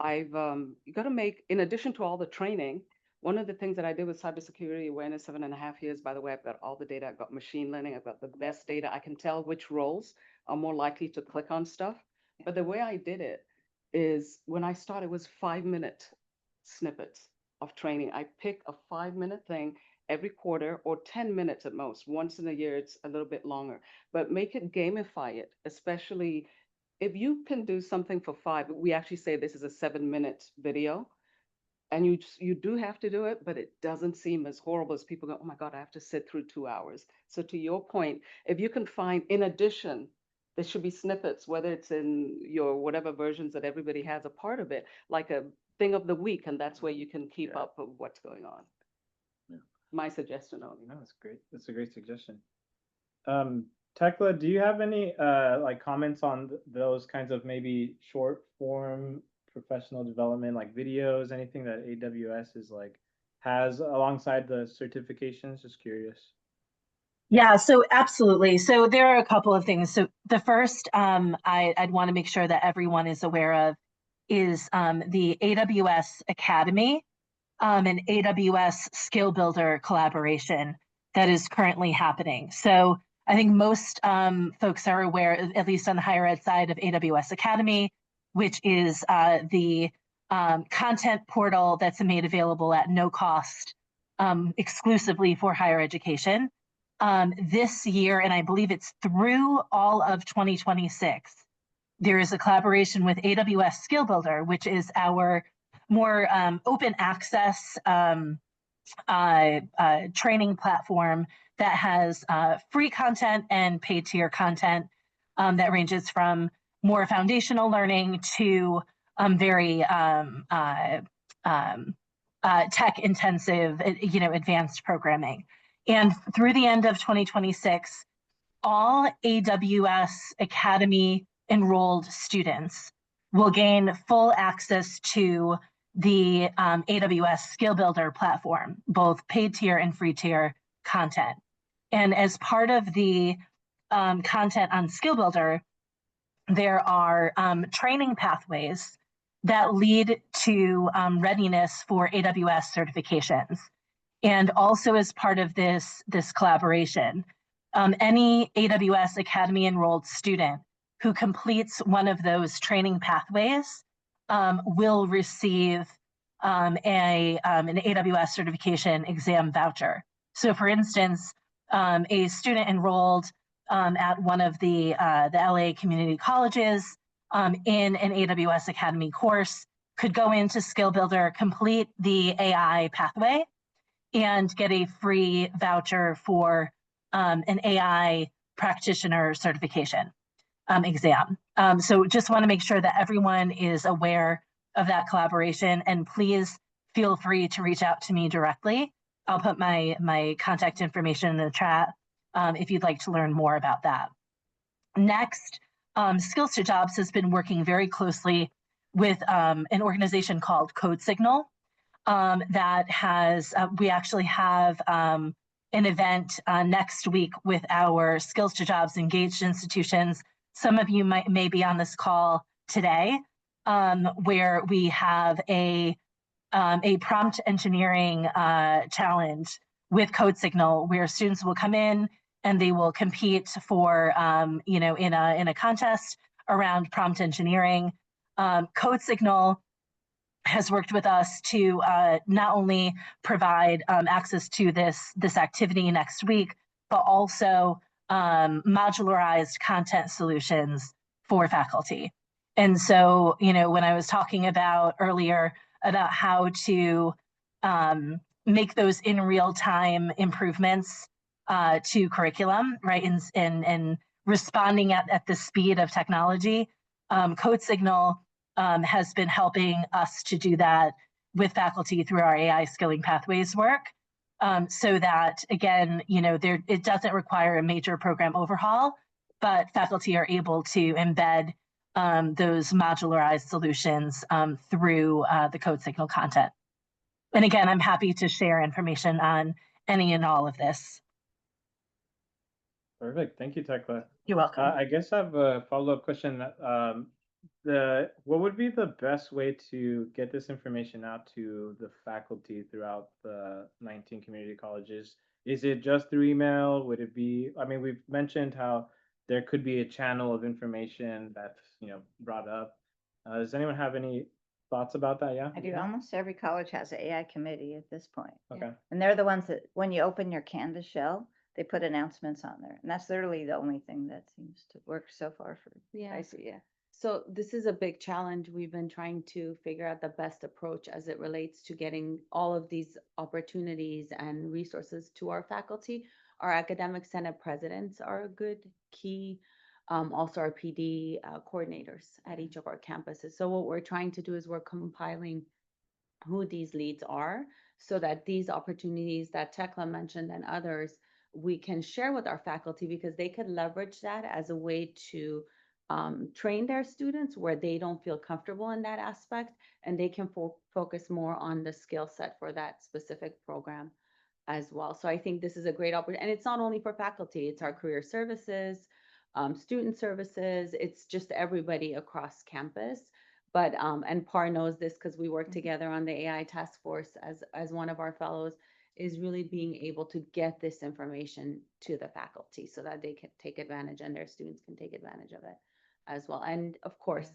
you got to make, in addition to all the training, one of the things that I did with cybersecurity awareness 7.5 years, by the way, I've got all the data, I've got machine learning, I've got the best data. I can tell which roles are more likely to click on stuff. But the way I did it is when I started, it was 5-minute snippets of training. I pick a 5-minute thing every quarter or 10 minutes at most. Once in a year, it's a little bit longer, but make it gamify it, especially if you can do something for 5. We actually say this is a 7-minute video, and you do have to do it, but it doesn't seem as horrible as people go, oh my God, I have to sit through 2 hours. So to your point, if you can find, in addition, there should be snippets, whether it's in your whatever versions that everybody has a part of it, like a thing of the week, and that's where you can keep up with what's going on. Yeah. My suggestion only. No, that's great. That's a great suggestion. Tekla, do you have any like comments on those kinds of maybe short form professional development, like videos, anything that AWS is like has alongside the certifications? Just curious. Yeah, so absolutely. So there are a couple of things. So the first I'd want to make sure that everyone is aware of is the AWS Academy and AWS Skill Builder collaboration that is currently happening. So I think most folks are aware, at least on the higher ed side, of AWS Academy, which is the content portal that's made available at no cost exclusively for higher education. This year, and I believe it's through all of 2026, there is a collaboration with AWS Skill Builder, which is our more open access training platform that has free content and paid tier content that ranges from more foundational learning to very tech intensive, advanced programming. And through the end of 2026, all AWS Academy enrolled students will gain full access to the AWS Skill Builder platform, both paid tier and free tier content. And as part of the content on Skill Builder, there are training pathways that lead to readiness for AWS certifications. And also as part of this collaboration, any AWS Academy enrolled student who completes one of those training pathways will receive an AWS certification exam voucher. So for instance, a student enrolled at one of the LA community colleges in an AWS Academy course could go into Skill Builder, complete the AI pathway, and get a free voucher for an AI practitioner certification exam. So just want to make sure that everyone is aware of that collaboration, and please feel free to reach out to me directly. I'll put my contact information in the chat if you'd like to learn more about that. Next, Skills to Jobs has been working very closely with an organization called Code Signal. That has, we actually have an event next week with our Skills to Jobs engaged institutions. Some of you may be on this call today, where we have a prompt engineering challenge with Code Signal, where students will come in and they will compete for, in a contest around prompt engineering. Code Signal has worked with us to not only provide access to this activity next week, but also modularized content solutions for faculty. And so, when I was talking about earlier about how to make those in real time improvements to curriculum, right, and responding at the speed of technology, Code Signal has been helping us to do that with faculty through our AI skilling pathways work, so that, again, it doesn't require a major program overhaul, but faculty are able to embed those modularized solutions through the Code Signal content. And again, I'm happy to share information on any and all of this. Perfect. Thank you, Tekla. You're welcome. I guess I have a follow-up question. what would be the best way to get this information out to the faculty throughout the 19 community colleges? Is it just through email? Would it be, I mean, we've mentioned how there could be a channel of information that's, brought up. Does anyone have any thoughts about that? Yeah? I do. Almost every college has an AI committee at this point. Okay. And they're the ones that, when you open your Canvas shell, they put announcements on there. And that's literally the only thing that seems to work so far for Yeah. I see. Yeah. So this is a big challenge. We've been trying to figure out the best approach as it relates to getting all of these opportunities and resources to our faculty. Our academic senate presidents are a good key. Also our PD coordinators at each of our campuses. So what we're trying to do is we're compiling who these leads are so that these opportunities that Tekla mentioned and others, we can share with our faculty because they could leverage that as a way to train their students where they don't feel comfortable in that aspect, and they can focus more on the skill set for that specific program as well. So I think this is a great opportunity, and it's not only for faculty, it's our career services, student services, it's just everybody across campus. But and Par knows this because we work together on the AI task force as one of our fellows, is really being able to get this information to the faculty so that they can take advantage and their students can take advantage of it as well. And of course,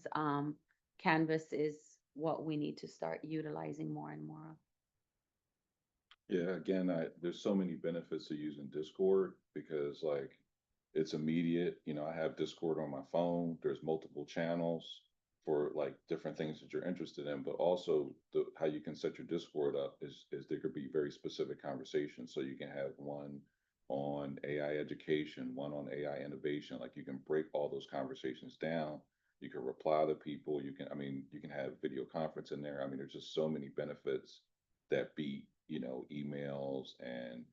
Canvas is what we need to start utilizing more and more of. Yeah, again, there's so many benefits to using Discord because like it's immediate. I have Discord on my phone. There's multiple channels for like different things that you're interested in, but also how you can set your Discord up is there could be very specific conversations. So you can have one on AI education, one on AI innovation. Like you can break all those conversations down. You can reply to people. You can have video conference in there. I mean, there's just so many benefits that beat, emails and,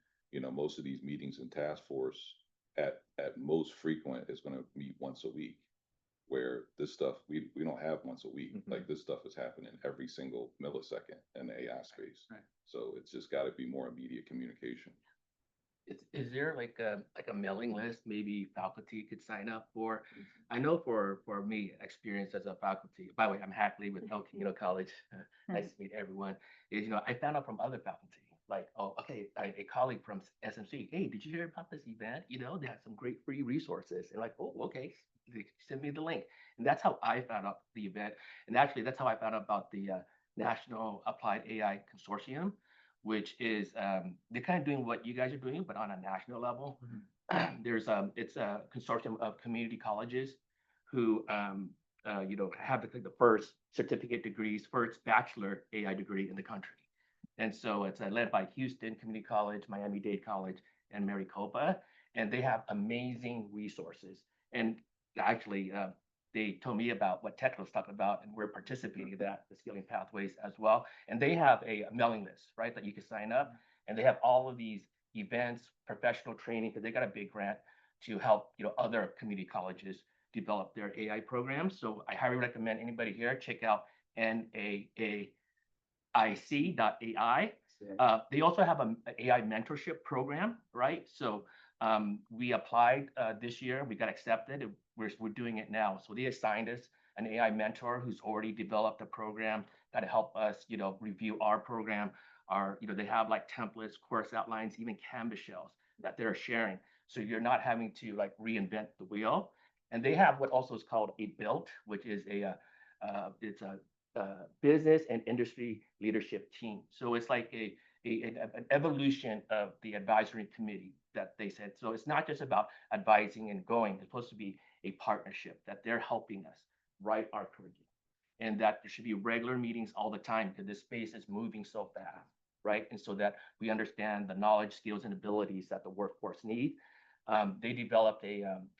most of these meetings and task force at most frequent is going to meet once a week, where this stuff we don't have once a week. Like this stuff is happening every single millisecond in the AI space. Right. So it's just got to be more immediate communication. Is there like a mailing list maybe faculty could sign up for? I know for me, experience as a faculty. By the way, I'm Hackley with El Camino College. Nice to meet everyone. Is I found out from other faculty like, oh, okay, a colleague from SMC. Hey, did you hear about this event? They have some great free resources. And like, oh, okay, they send me the link. And that's how I found out the event. And actually, that's how I found out about the National Applied AI Consortium, which is they're kind of doing what you guys are doing, but on a national level. It's a consortium of community colleges who have the first certificate degrees, first bachelor AI degree in the country. And so it's led by Houston Community College, Miami-Dade College, and Maricopa, and they have amazing resources. And actually, they told me about what Tekla was talking about, and we're participating in that, the Scaling Pathways as well. And they have a mailing list, right, that you can sign up. And they have all of these events, professional training, because they got a big grant to help other community colleges develop their AI programs. So I highly recommend anybody here check out NAAIC.ai. They also have an AI mentorship program, right? So we applied this year, we got accepted. We're doing it now. So they assigned us an AI mentor who's already developed a program to help us, review our program. They have like templates, course outlines, even Canvas shells that they're sharing. So you're not having to like reinvent the wheel. And they have what also is called a BUILT, which is it's a business and industry leadership team. So it's like an evolution of the advisory committee that they said. So it's not just about advising and going. It's supposed to be a partnership that they're helping us write our curriculum, and that there should be regular meetings all the time because this space is moving so fast, right? And so that we understand the knowledge, skills, and abilities that the workforce need. They developed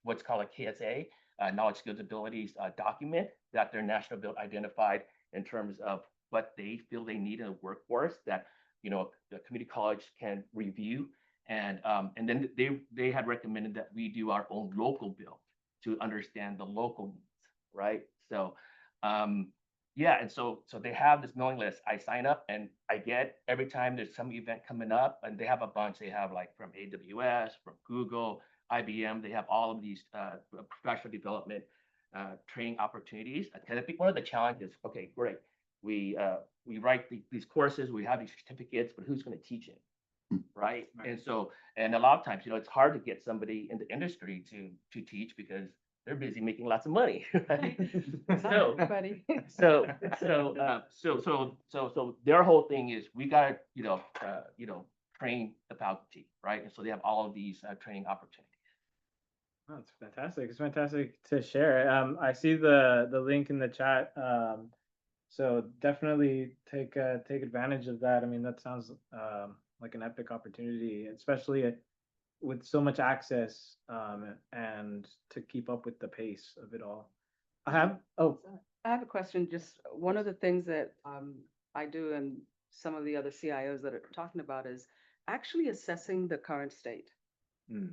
what's called a KSA, knowledge, skills, abilities document that their national build identified in terms of what they feel they need in a workforce that the community college can review, and then they had recommended that we do our own local build to understand the local needs, right? So yeah, and so they have this mailing list. I sign up and I get every time there's some event coming up, and they have a bunch. They have like from AWS, from Google, IBM. They have all of these professional development training opportunities. And I think one of the challenges, okay, great, we write these courses, we have these certificates, but who's going to teach it? Right. And so, and a lot of times, it's hard to get somebody in the industry to teach because they're busy making lots of money, right? So, Everybody. so their whole thing is we gotta, train the faculty, right? And so they have all of these training opportunities. Oh, it's fantastic. It's fantastic to share. I see the link in the chat. So definitely take advantage of that. I mean, that sounds like an epic opportunity, especially with so much access and to keep up with the pace of it all. I have a question. Just one of the things that I do and some of the other CIOs that are talking about is actually assessing the current state.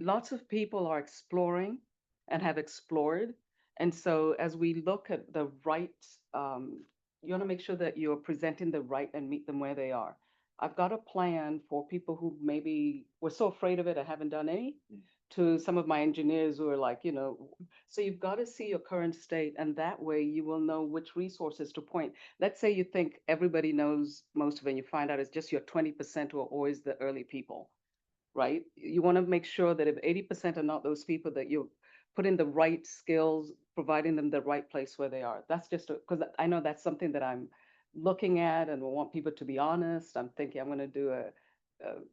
Lots of people are exploring and have explored. And so as we look at the right, you want to make sure that you're presenting the right and meet them where they are. I've got a plan for people who maybe were so afraid of it, I haven't done any, to some of my engineers who are like, so you've got to see your current state, and that way you will know which resources to point. Let's say you think everybody knows most of it, and you find out it's just your 20% who are always the early people, right? You want to make sure that if 80% are not those people, that you put in the right skills, providing them the right place where they are. That's just because I know that's something that I'm looking at, and we want people to be honest. I'm thinking I'm going to do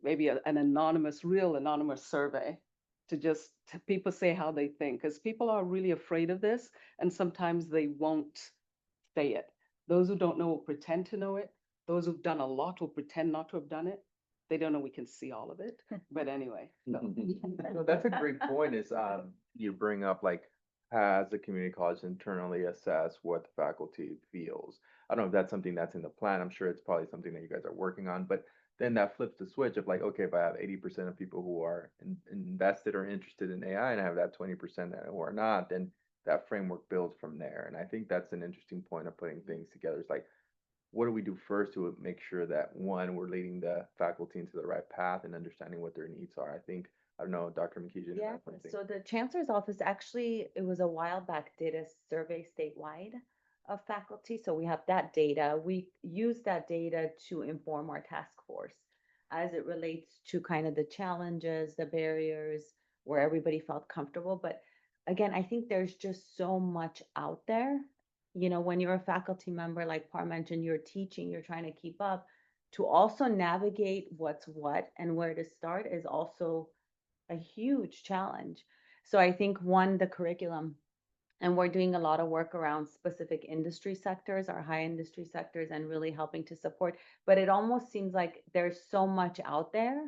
maybe an real anonymous survey to just people say how they think, because people are really afraid of this, and sometimes they won't say it. Those who don't know will pretend to know it. Those who've done a lot will pretend not to have done it. They don't know we can see all of it. But anyway. So. No, that's a great point is you bring up like, has the community college internally assessed what the faculty feels? I don't know if that's something that's in the plan. I'm sure it's probably something that you guys are working on, but then that flips the switch of like, okay, if I have 80% of people who are invested or interested in AI and I have that 20% who are not, then that framework builds from there. And I think that's an interesting point of putting things together. It's like, what do we do first to make sure that one, we're leading the faculty into the right path and understanding what their needs are? I don't know, Dr. McKeegan. Yeah, so the chancellor's office actually, it was a while back, did a survey statewide of faculty. So we have that data. We use that data to inform our task force as it relates to kind of the challenges, the barriers, where everybody felt comfortable. But again, I think there's just so much out there. When you're a faculty member, like Par mentioned, you're teaching, you're trying to keep up. To also navigate what's what and where to start is also a huge challenge. So I think the curriculum, and we're doing a lot of work around specific industry sectors, our high industry sectors, and really helping to support. But it almost seems like there's so much out there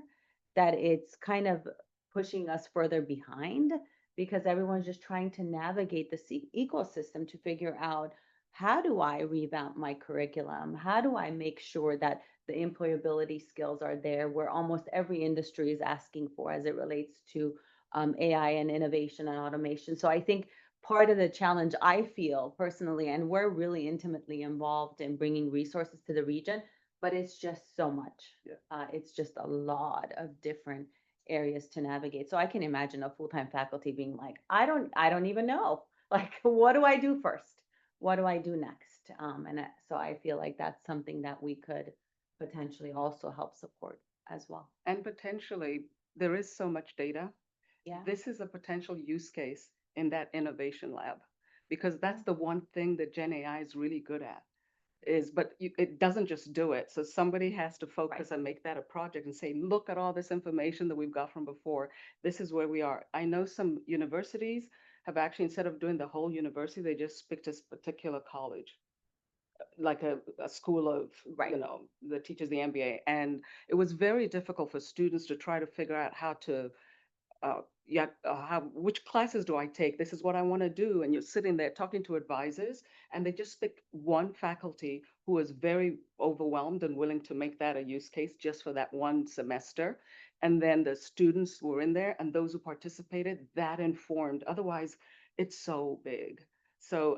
that it's kind of pushing us further behind, because everyone's just trying to navigate the ecosystem to figure out, how do I revamp my curriculum? How do I make sure that the employability skills are there, where almost every industry is asking for as it relates to AI and innovation and automation? So I think part of the challenge, I feel personally, and we're really intimately involved in bringing resources to the region, but it's just so much. It's just a lot of different areas to navigate. So I can imagine a full-time faculty being like, I don't even know. Like, what do I do first? What do I do next? So I feel like that's something that we could potentially also help support as well. And potentially, there is so much data. Yeah. This is a potential use case in that innovation lab, because that's the one thing that Gen AI is really good at. But it doesn't just do it. So somebody has to focus and make that a project and say, look at all this information that we've got from before. This is where we are. I know some universities have actually, instead of doing the whole university, they just picked a particular college, like a school of, that teaches the MBA. And it was very difficult for students to try to figure out how to which classes do I take? This is what I want to do. And you're sitting there talking to advisors, and they just picked one faculty who was very overwhelmed and willing to make that a use case just for that one semester. And then the students were in there, and those who participated, that informed. Otherwise, it's so big. So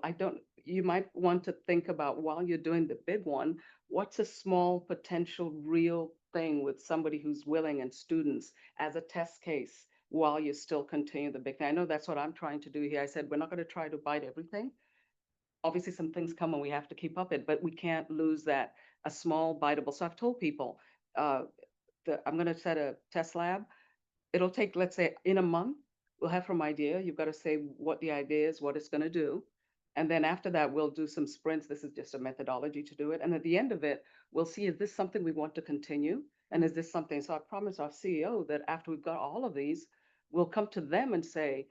you might want to think about, while you're doing the big one, what's a small potential real thing with somebody who's willing and students as a test case while you still continue the big thing. I know that's what I'm trying to do here. I said, we're not going to try to bite everything. Obviously, some things come and we have to keep up it, but we can't lose that, a small biteable. So I've told people, I'm going to set a test lab. It'll take, let's say, in a month, we'll have from idea. You've got to say what the idea is, what it's going to do. And then after that, we'll do some sprints. This is just a methodology to do it. And at the end of it, we'll see, is this something we want to continue? And is this something? So I promised our CEO that after we've got all of these, we'll come to them and say,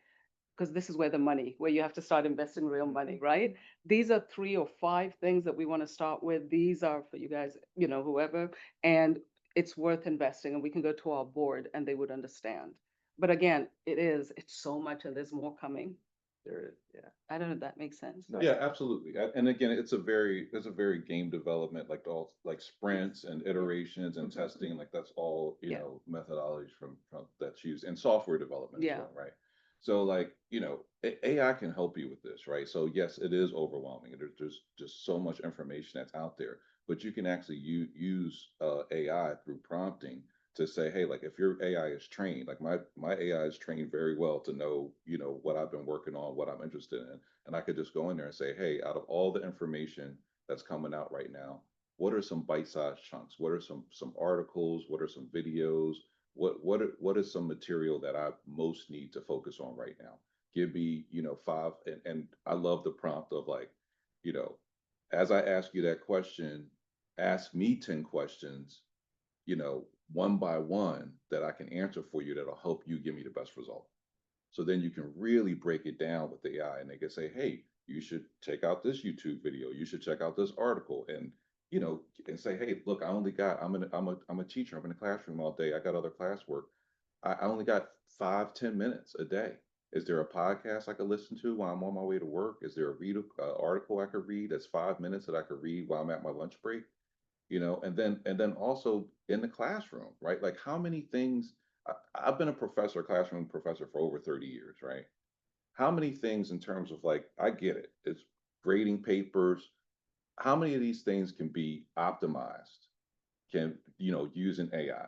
because this is where the money, where you have to start investing real money, right? These are 3 or 5 things that we want to start with. These are for you guys, you know, whoever, and it's worth investing, and we can go to our board and they would understand. But again, it's so much and there's more coming. There is, yeah. I don't know if that makes sense. No. Yeah, absolutely. And again, it's a very game development, like all like sprints and iterations and testing, like that's all, you know, methodologies from that's used, and software development as well, right? So like, you know, AI can help you with this, right? So yes, it is overwhelming. There's just so much information that's out there, but you can actually use AI through prompting to say, hey, like if your AI is trained, like my AI is trained very well to know, you know, what I've been working on, what I'm interested in. And I could just go in there and say, hey, out of all the information that's coming out right now, what are some bite-sized chunks? What are some articles? What are some videos? What is some material that I most need to focus on right now? Give me, you know, 5, and I love the prompt of like, you know, as I ask you that question, ask me 10 questions, you know, one by one that I can answer for you that'll help you give me the best result. So then you can really break it down with the AI, and they can say, hey, you should check out this YouTube video. You should check out this article, and you know, and say, hey, look, I'm a teacher. I'm in the classroom all day. I got other classwork. I only got 5-10 minutes a day. Is there a podcast I could listen to while I'm on my way to work? Is there a article I could read that's 5 minutes that I could read while I'm at my lunch break? You know, and then also in the classroom, right? Like how many things, I've been a classroom professor for over 30 years, right? How many things in terms of like, I get it, it's grading papers. How many of these things can be optimized, you know, using AI,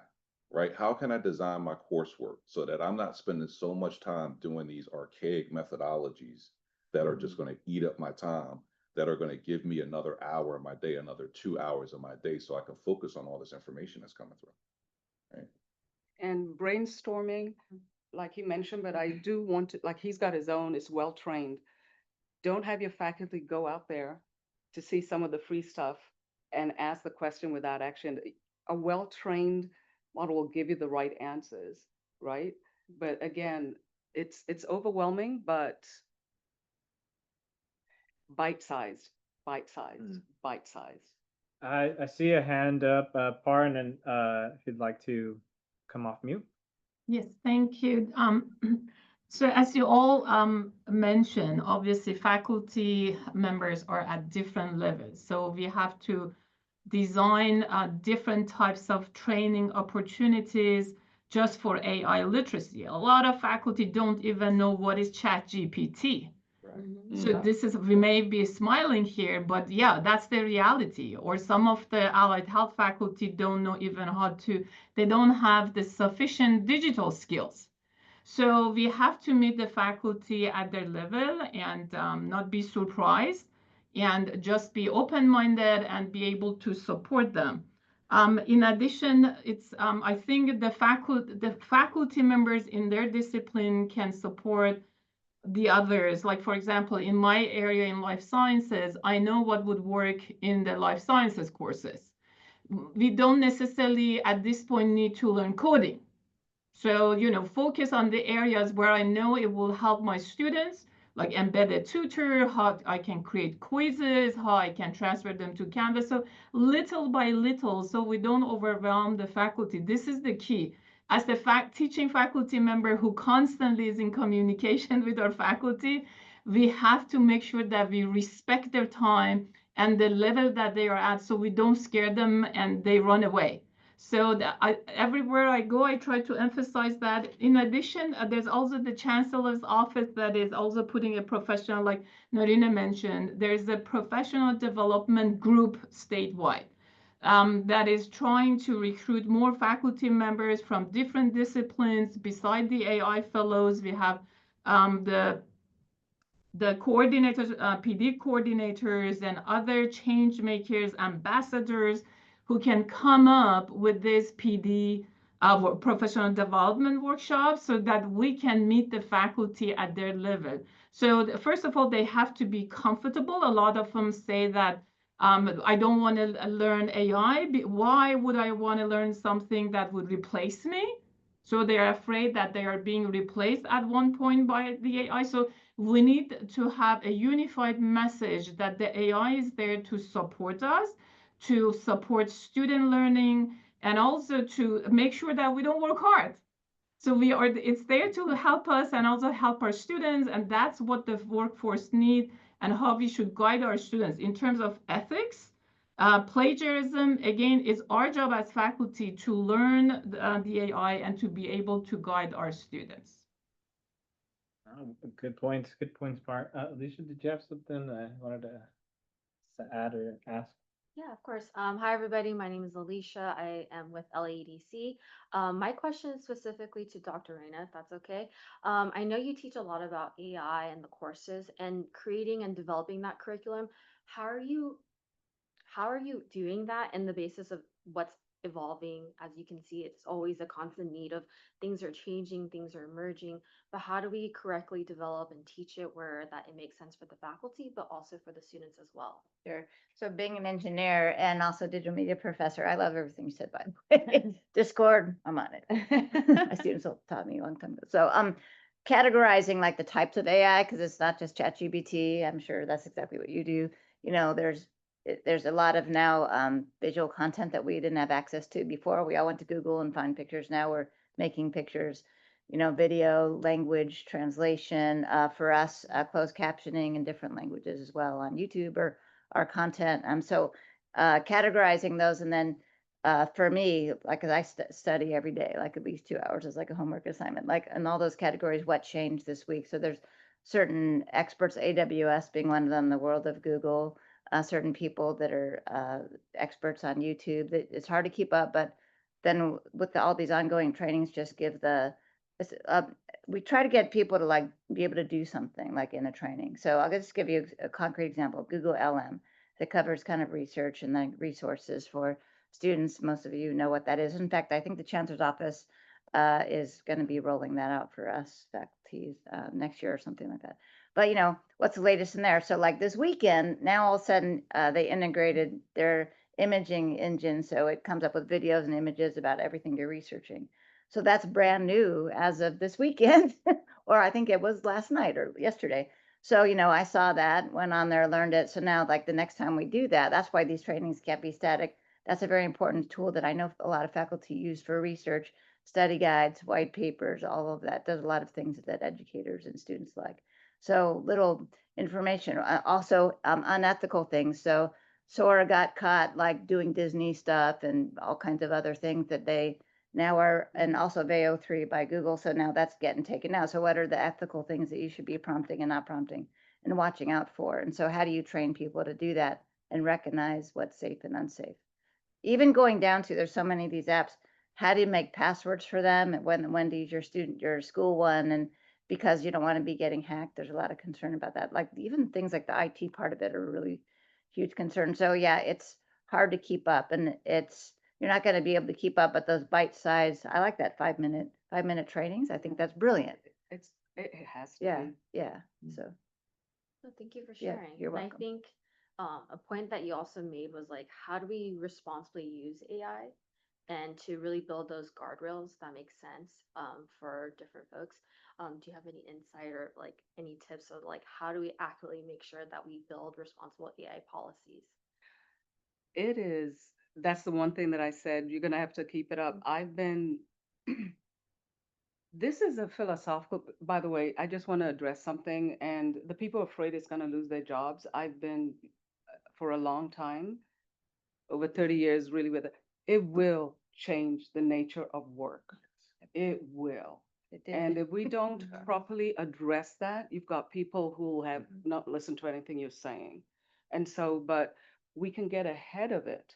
right? How can I design my coursework so that I'm not spending so much time doing these archaic methodologies that are just going to eat up my time, that are going to give me another hour of my day, another 2 hours of my day, so I can focus on all this information that's coming through, right? And brainstorming, like he mentioned, but I do want to, like he's got his own, it's well trained. Don't have your faculty go out there to see some of the free stuff and ask the question without action. A well-trained model will give you the right answers, right? But again, it's overwhelming, but bite-sized, bite-sized, bite-sized. I see a hand up, Parn, and if you'd like to come off mute. Yes, thank you. So as you all mentioned, obviously faculty members are at different levels. So we have to design different types of training opportunities just for AI literacy. A lot of faculty don't even know what is ChatGPT. So this is, we may be smiling here, but yeah, that's the reality. Or some of the allied health faculty don't know even how to, they don't have the sufficient digital skills. So we have to meet the faculty at their level and not be surprised and just be open-minded and be able to support them. In addition, it's I think the faculty members in their discipline can support the others. Like for example, in my area in life sciences, I know what would work in the life sciences courses. We don't necessarily at this point need to learn coding. So, you know, focus on the areas where I know it will help my students, like embedded tutor, how I can create quizzes, how I can transfer them to Canvas. So little by little, so we don't overwhelm the faculty. This is the key. As the teaching faculty member who constantly is in communication with our faculty, we have to make sure that we respect their time and the level that they are at, so we don't scare them and they run away. So everywhere I go, I try to emphasize that. In addition, there's also the Chancellor's office that is also putting a professional, like Norina mentioned, there's a professional development group statewide. that is trying to recruit more faculty members from different disciplines. Beside the AI fellows, we have the coordinators, PD coordinators and other change makers, ambassadors who can come up with this PD professional development workshops so that we can meet the faculty at their level. So first of all, they have to be comfortable. A lot of them say that I don't want to learn AI. Why would I want to learn something that would replace me? So they are afraid that they are being replaced at one point by the AI. So we need to have a unified message that the AI is there to support us, to support student learning, and also to make sure that we don't work hard. So it's there to help us and also help our students, and that's what the workforce need and how we should guide our students in terms of ethics. Plagiarism, again, is our job as faculty to learn the AI and to be able to guide our students. Good points. Good points, Par. Alicia, did you have something I wanted to add or ask? Yeah, of course. Hi, everybody. My name is Alicia. I am with LAEDC. My question is specifically to Dr. Reina, if that's okay. I know you teach a lot about AI and the courses and creating and developing that curriculum. How are you doing that in the basis of what's evolving? As you can see, it's always a constant need of things are changing, things are emerging, but how do we correctly develop and teach it where that it makes sense for the faculty, but also for the students as well? Sure. So being an engineer and also digital media professor, I love everything you said, by the way. Discord, I'm on it. My students taught me a long time ago. So categorizing like the types of AI, because it's not just ChatGPT. I'm sure that's exactly what you do. You know, there's a lot of now visual content that we didn't have access to before. We all went to Google and find pictures. Now we're making pictures, you know, video, language, translation, for us, closed captioning in different languages as well on YouTube or our content. So categorizing those, and then for me, like I study every day, like at least 2 hours is like a homework assignment, like in all those categories, what changed this week. So there's certain experts, AWS being one of them, the world of Google, certain people that are experts on YouTube. That it's hard to keep up, but then with all these ongoing trainings, just give we try to get people to like be able to do something like in a training. So I'll just give you a concrete example. Google LM that covers kind of research and then resources for students. Most of you know what that is. In fact, I think the Chancellor's Office is going to be rolling that out for us faculties next year or something like that. But you know, what's the latest in there? So like this weekend, now all of a sudden they integrated their imaging engine. So it comes up with videos and images about everything you're researching. So that's brand new as of this weekend, or I think it was last night or yesterday. So, you know, I saw that, went on there, learned it. So now like the next time we do that, that's why these trainings can't be static. That's a very important tool that I know a lot of faculty use for research, study guides, white papers, all of that. Does a lot of things that educators and students like. So little information, also unethical things. So Sora got caught like doing Disney stuff and all kinds of other things that they now are, and also VO3 by Google. So now that's getting taken out. So what are the ethical things that you should be prompting and not prompting and watching out for? And so how do you train people to do that and recognize what's safe and unsafe? Even going down to, there's so many of these apps, how do you make passwords for them? And when do you use your school one? And because you don't want to be getting hacked, there's a lot of concern about that. Like even things like the IT part of it are a really huge concern. So yeah, it's hard to keep up, and you're not going to be able to keep up, but those bite size, I like that 5-minute trainings. I think that's brilliant. It has to Yeah, be. yeah. So Well, thank you for Yeah, sharing. you're And welcome. I think a point that you also made was like, how do we responsibly use AI and to really build those guardrails that make sense for different folks? Do you have any insight or like any tips of like how do we accurately make sure that we build responsible AI policies? That's the one thing that I said, you're gonna have to keep it up. This is a philosophical, by the way, I just want to address something, and the people afraid it's gonna lose their jobs. I've been for a long time, over 30 years, really with it. It will change the nature of work. It will. it did. And if we don't properly address that, you've got people who have not listened to anything you're saying. And so, but we can get ahead of it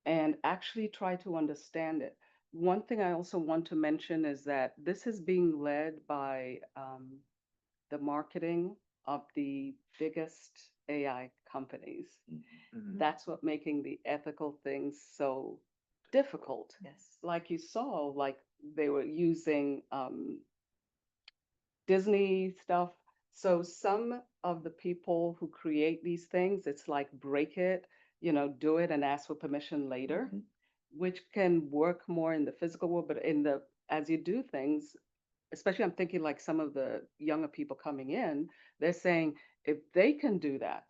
and actually try to understand it. One thing I also want to mention is that this is being led by the marketing of the biggest AI companies. Mhm. That's what making the ethical things so difficult. Yes. Like you saw, like they were using Disney stuff. So some of the people who create these things, it's like break it, do it and ask for permission later, which can work more in the physical world, but as you do things, especially I'm thinking like some of the younger people coming in, they're saying if they can do that,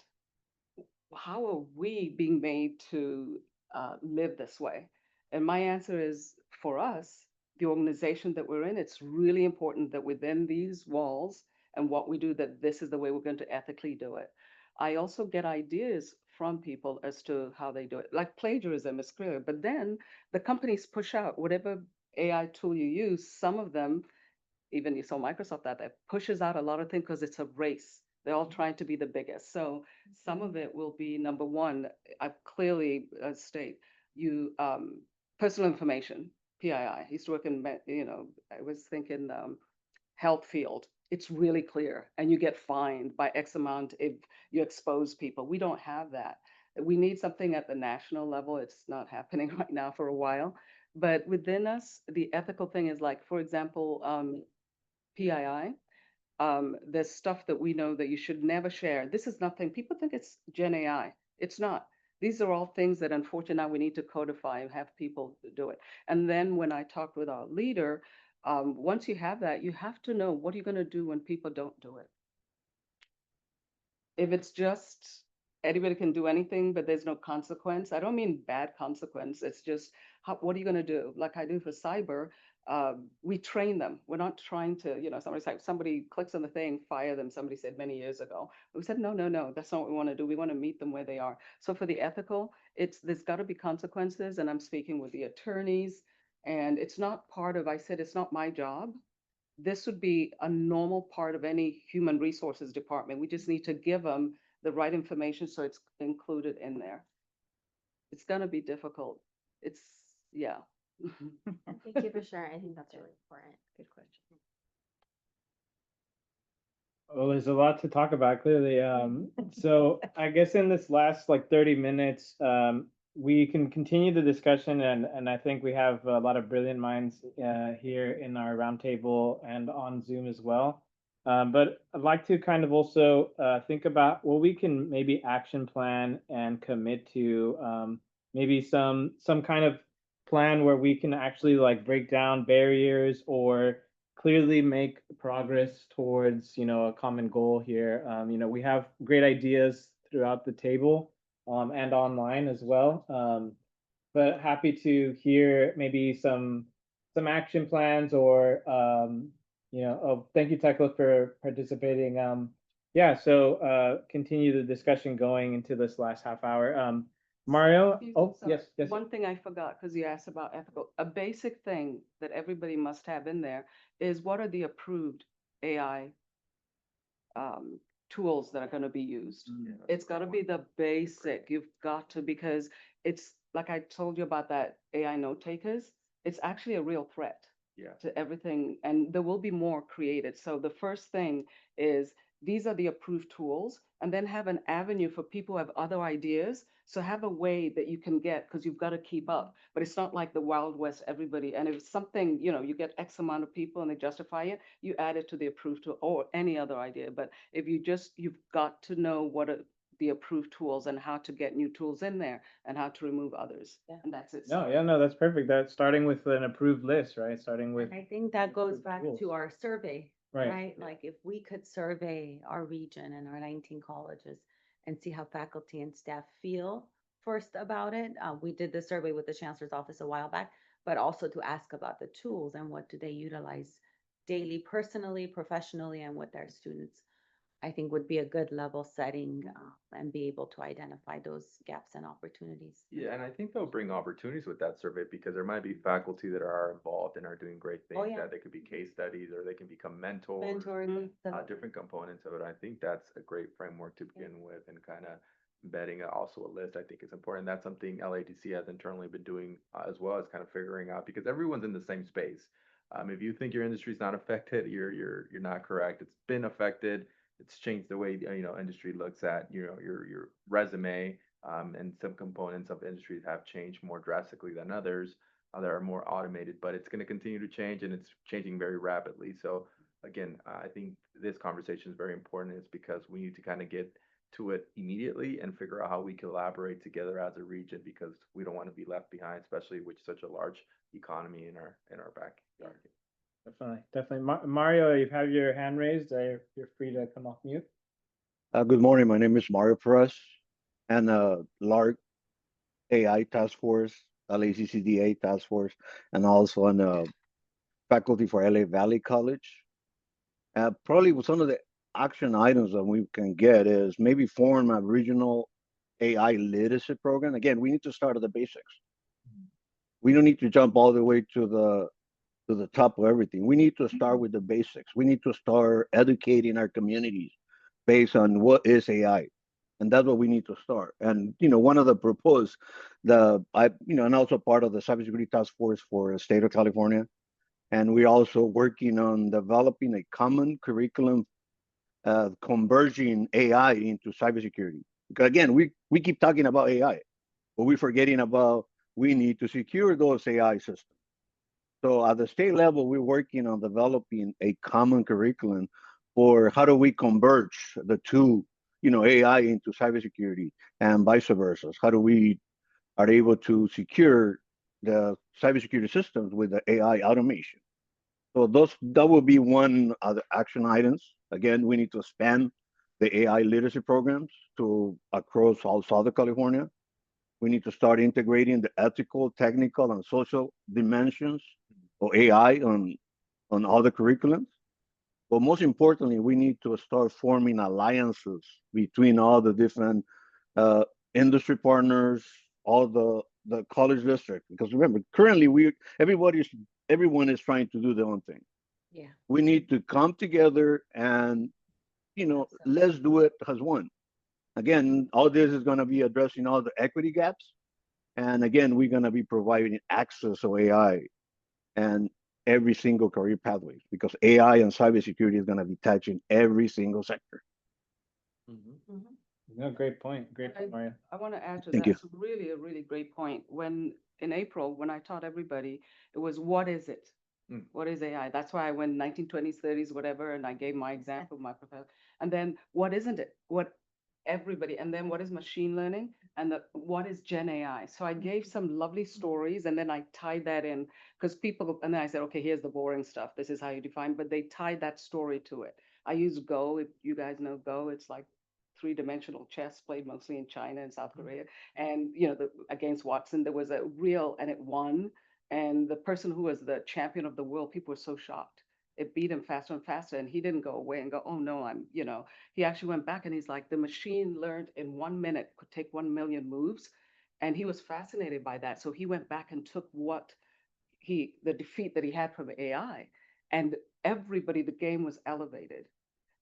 how are we being made to live this way? And my answer is for us, the organization that we're in, it's really important that within these walls and what we do, that this is the way we're going to ethically do it. I also get ideas from people as to how they do it. Like plagiarism is clear, but then the companies push out whatever AI tool you use, some of them, even you saw Microsoft that pushes out a lot of things because it's a race. They're all trying to be the biggest. So some of it will be number one. I clearly state you personal information, PII. Used to work in I was thinking health field. It's really clear, and you get fined by X amount if you expose people. We don't have that. We need something at the national level. It's not happening right now for a while. But within us, the ethical thing is like, for example, PII. There's stuff that we know that you should never share. This is nothing. People think it's Gen AI. It's not. These are all things that unfortunately now we need to codify and have people do it. And then when I talked with our leader, once you have that, you have to know what are you going to do when people don't do it. If it's just anybody can do anything, but there's no consequence, I don't mean bad consequence. It's just what are you going to do? Like I do for cyber, we train them. We're not trying to, somebody clicks on the thing, fire them. Somebody said many years ago. We said, no, no, no, that's not what we want to do. We want to meet them where they are. So for the ethical, there's got to be consequences. And I'm speaking with the attorneys. And it's not part of, I said, it's not my job. This would be a normal part of any human resources department. We just need to give them the right information so it's included in there. It's going to be difficult. Yeah. Thank you for sharing. I think that's really important. Good question. Well, there's a lot to talk about, clearly. So I guess in this last like 30 minutes, we can continue the discussion, and I think we have a lot of brilliant minds here in our roundtable and on Zoom as well. But I'd like to kind of also think about what we can maybe action plan and commit to, maybe some kind of plan where we can actually like break down barriers or clearly make progress towards a common goal here. We have great ideas throughout the table and online as well. But happy to hear maybe some action plans or thank you, Tekla, for participating. Yeah, so continue the discussion going into this last half hour. Mario, Sorry. yes. One thing I forgot, because you asked about ethical, a basic thing that everybody must have in there is what are the approved AI tools that are going to be used. It's got to be the basic. You've got to, because it's like I told you about that AI note takers. It's actually a real threat to everything, and there will be more created. So the first thing is these are the approved tools, and then have an avenue for people who have other ideas. So have a way that you can get, because you've got to keep up. But it's not like the Wild West, everybody. And if something, you get X amount of people and they justify it, you add it to the approved tool or any other idea. But if you've got to know what are the approved tools and how to get new tools in there and how to remove others. Yeah. And that's it. No, that's perfect. That's starting with an approved list, right? Starting with. And I think that goes approved back tools. to our survey, Right. right? Like if we could survey our region and our 19 colleges and see how faculty and staff feel first about it. We did the survey with the chancellor's office a while back, but also to ask about the tools and what do they utilize daily, personally, professionally, and with their students. I think would be a good level setting and be able to identify those gaps and opportunities. Yeah, and I think they'll bring opportunities with that survey because there might be faculty that are involved and are doing great things. Oh, yeah. That they could be case studies or they can become mentors. Mentor, Different components of it. I think that's a great framework to begin with and kind of embedding also a list, I think is important. That's something LATC has internally been doing as well, as kind of figuring out, because everyone's in the same space. If you think your industry is not affected, you're not correct. It's been affected. It's changed the way industry looks at your resume, and some components of industries have changed more drastically than others that are more automated. But it's going to continue to change, and it's changing very rapidly. So again, I think this conversation is very important. It's because we need to kind of get to it immediately and figure out how we collaborate together as a region, because we don't want to be left behind, especially with such a large economy in our backyard. Definitely. Mario, you have your hand raised. You're free to come off mute. Good morning. My name is Mario Perez, and LARC AI Task Force, LACCDA Task Force, and also on faculty for LA Valley College. Probably some of the action items that we can get is maybe form a regional AI literacy program. Again, we need to start at the basics. We don't need to jump all the way to the top of everything. We need to start with the basics. We need to start educating our communities based on what is AI. And that's what we need to start. And one of the proposed, and also part of the cybersecurity task force for the state of California. And we're also working on developing a common curriculum, converging AI into cybersecurity. Because again, we keep talking about AI, but we're forgetting about we need to secure those AI systems. So at the state level, we're working on developing a common curriculum for how do we converge the two, AI into cybersecurity and vice versa. How do we are able to secure the cybersecurity systems with the AI automation? So that will be one of the action items. Again, we need to expand the AI literacy programs to across all Southern California. We need to start integrating the ethical, technical, and social dimensions of AI on all the curriculums. But most importantly, we need to start forming alliances between all the different industry partners, all the college district. Because remember, currently everyone is trying to do their own thing. Yeah. We need to come together and let's do it as one. Again, all this is going to be addressing all the equity gaps. And again, we're going to be providing access to AI and every single career pathway, because AI and cybersecurity is going to be touching every single sector. No, great point. Great point, Mario. I want to add to Thank that. you. It's really a really great point. In April, when I taught everybody, it was what is it? What is AI? That's why I went 1920s, 30s, whatever, and I gave my example, my professor. And then what isn't it? And then what is machine learning? And what is Gen AI? So I gave some lovely stories, and then I tied that in, because and then I said, okay, here's the boring stuff. This is how you define, but they tied that story to it. I use Go. If you guys know Go, it's like three-dimensional chess played mostly in China and South Korea. And, against Watson, there was a real, and it won. And the person who was the champion of the world, people were so shocked. It beat him faster and faster. And he didn't go away and go, oh no, he actually went back and he's like, the machine learned in 1 minute, could take 1 million moves. And he was fascinated by that. So he went back and took the defeat that he had from AI, and the game was elevated.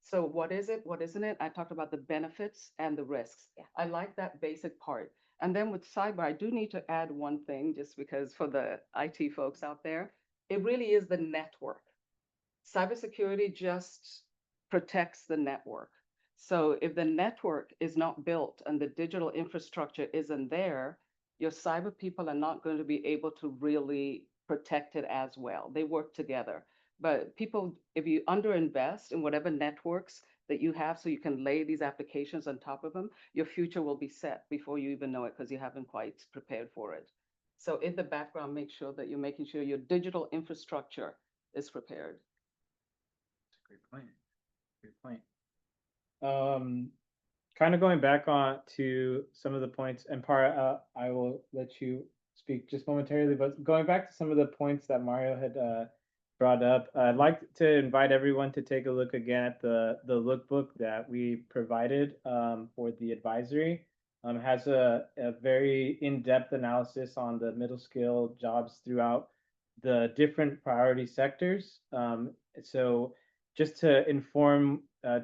So what is it? What isn't it? I talked about the benefits and the risks. Yeah. I like that basic part. And then with cyber, I do need to add one thing, just because for the IT folks out there, it really is the network. Cybersecurity just protects the network. So if the network is not built and the digital infrastructure isn't there, your cyber people are not going to be able to really protect it as well. They work together. But people, if you underinvest in whatever networks that you have so you can lay these applications on top of them, your future will be set before you even know it, because you haven't quite prepared for it. So in the background, make sure that you're making sure your digital infrastructure is prepared. Great point. Great point. Kind of going back on to some of the points, and I will let you speak just momentarily, but going back to some of the points that Mario had brought up, I'd like to invite everyone to take a look again at the lookbook that we provided for the advisory. It has a very in-depth analysis on the middle skill jobs throughout the different priority sectors. So just to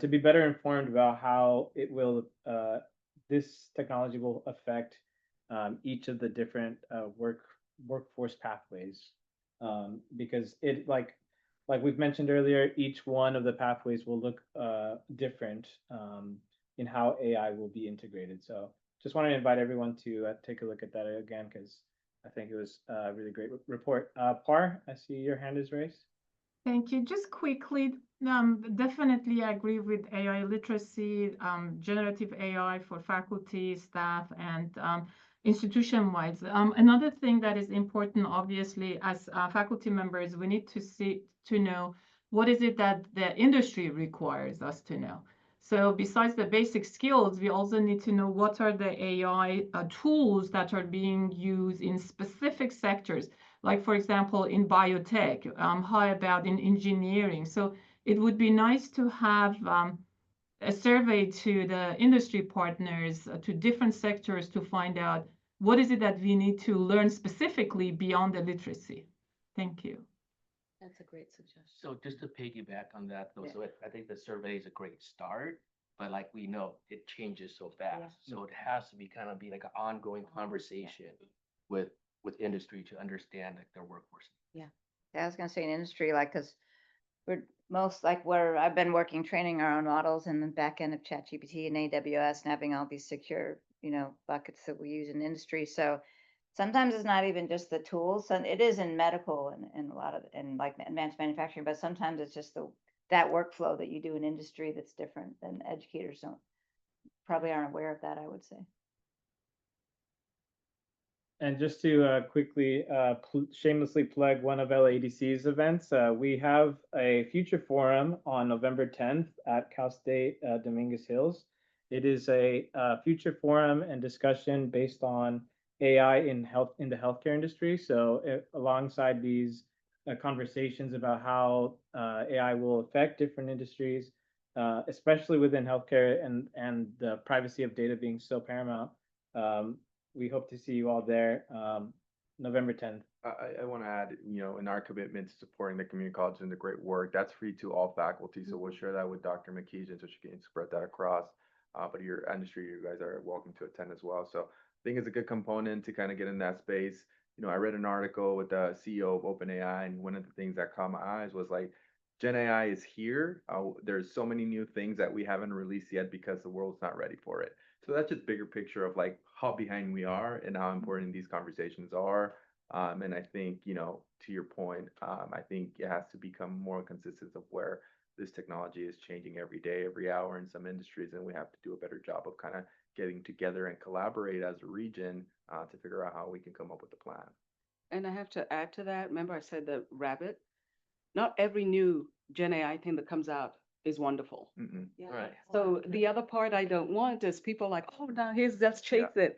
be better informed about how it will this technology will affect each of the different workforce pathways, because it like we've mentioned earlier, each one of the pathways will look different in how AI will be integrated. So just want to invite everyone to take a look at that again, because I think it was a really great report. Par, I see your hand is raised. Thank you. Just quickly, definitely agree with AI literacy, generative AI for faculty, staff, and institution-wise. Another thing that is important, obviously, as faculty members, we need to know what is it that the industry requires us to know. So besides the basic skills, we also need to know what are the AI tools that are being used in specific sectors. Like, for example, in biotech, how about in engineering? So it would be nice to have a survey to the industry partners, to different sectors, to find out what is it that we need to learn specifically beyond the literacy. Thank you. That's a great suggestion. So just to piggyback on that, though, Yeah. so I think the survey is a great start, but like we know, it changes so fast. So it has to be kind of be like an ongoing conversation with industry to understand like their workforce. Yeah, I was gonna say in industry, like, cause we're most like where I've been working, training our own models in the back end of ChatGPT and AWS and having all these secure, buckets that we use in industry. So sometimes it's not even just the tools, and it is in medical and a lot of, and like advanced manufacturing, but sometimes it's just that workflow that you do in industry that's different than educators probably aren't aware of that, I would say. And just to quickly shamelessly plug one of LADC's events, we have a future forum on November 10th at Cal State Dominguez Hills. It is a future forum and discussion based on AI in the healthcare industry. So alongside these conversations about how AI will affect different industries, especially within healthcare and the privacy of data being so paramount. We hope to see you all there November 10th. I want to add, in our commitment to supporting the community college and the great work, that's free to all faculty. So we'll share that with Dr. McKeegan so she can spread that across. But your industry, you guys are welcome to attend as well. So I think it's a good component to kind of get in that space. I read an article with the CEO of OpenAI, and one of the things that caught my eyes was like, Gen AI is here. There's so many new things that we haven't released yet because the world's not ready for it. So that's just bigger picture of like how behind we are and how important these conversations are. And I think, to your point, I think it has to become more consistent of where this technology is changing every day, every hour in some industries, and we have to do a better job of kind of getting together and collaborate as a region to figure out how we can come up with a plan. And I have to add to that. Remember, I said the rabbit. Not every new Gen AI thing that comes out is wonderful. Yeah. Right. So the other part I don't want is people like, oh, now let's chase it.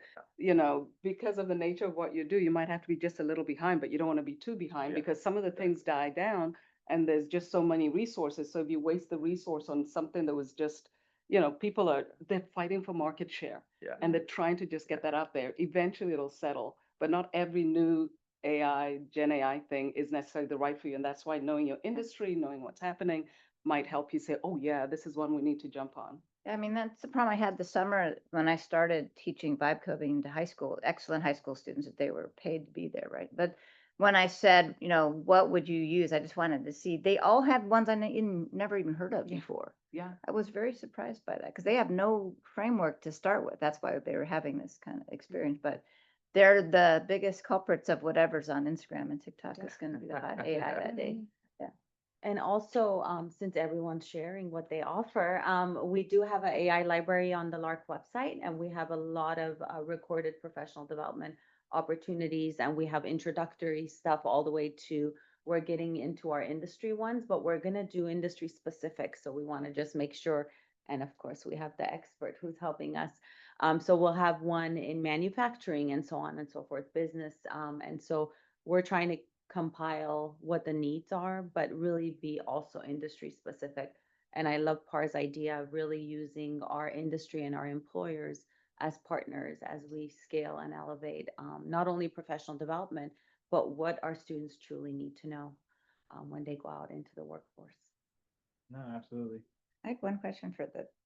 Because of the nature of what you do, you might have to be just a little behind, but you don't want to be too behind because some of the things die down and there's just so many resources. So if you waste the resource on something that was just, they're fighting for market share and they're trying to just get that out there. Eventually it'll settle, but not every new Gen AI thing is necessarily the right for you. And that's why knowing your industry, knowing what's happening might help you say, oh yeah, this is one we need to jump on. I mean, that's the problem I had this summer when I started teaching vibe coding to high school, excellent high school students that they were paid to be there, right? But when I said, what would you use? I just wanted to see, they all had ones I never even heard of before. Yeah. I was very surprised by that because they have no framework to start with. That's why they were having this kind of experience. But they're the biggest culprits of whatever's on Instagram and TikTok is going to be the hot AI that day. Yeah. And also, since everyone's sharing what they offer, we do have an AI library on the LARC website, and we have a lot of recorded professional development opportunities, and we have introductory stuff all the way to we're getting into our industry ones, but we're going to do industry specific. So we want to just make sure, and of course, we have the expert who's helping us. So we'll have one in manufacturing and so on and so forth, business. And so we're trying to compile what the needs are, but really be also industry specific. And I love Par's idea of really using our industry and our employers as partners as we scale and elevate not only professional development, but what our students truly need to know when they go out into the workforce. No, absolutely. I have one question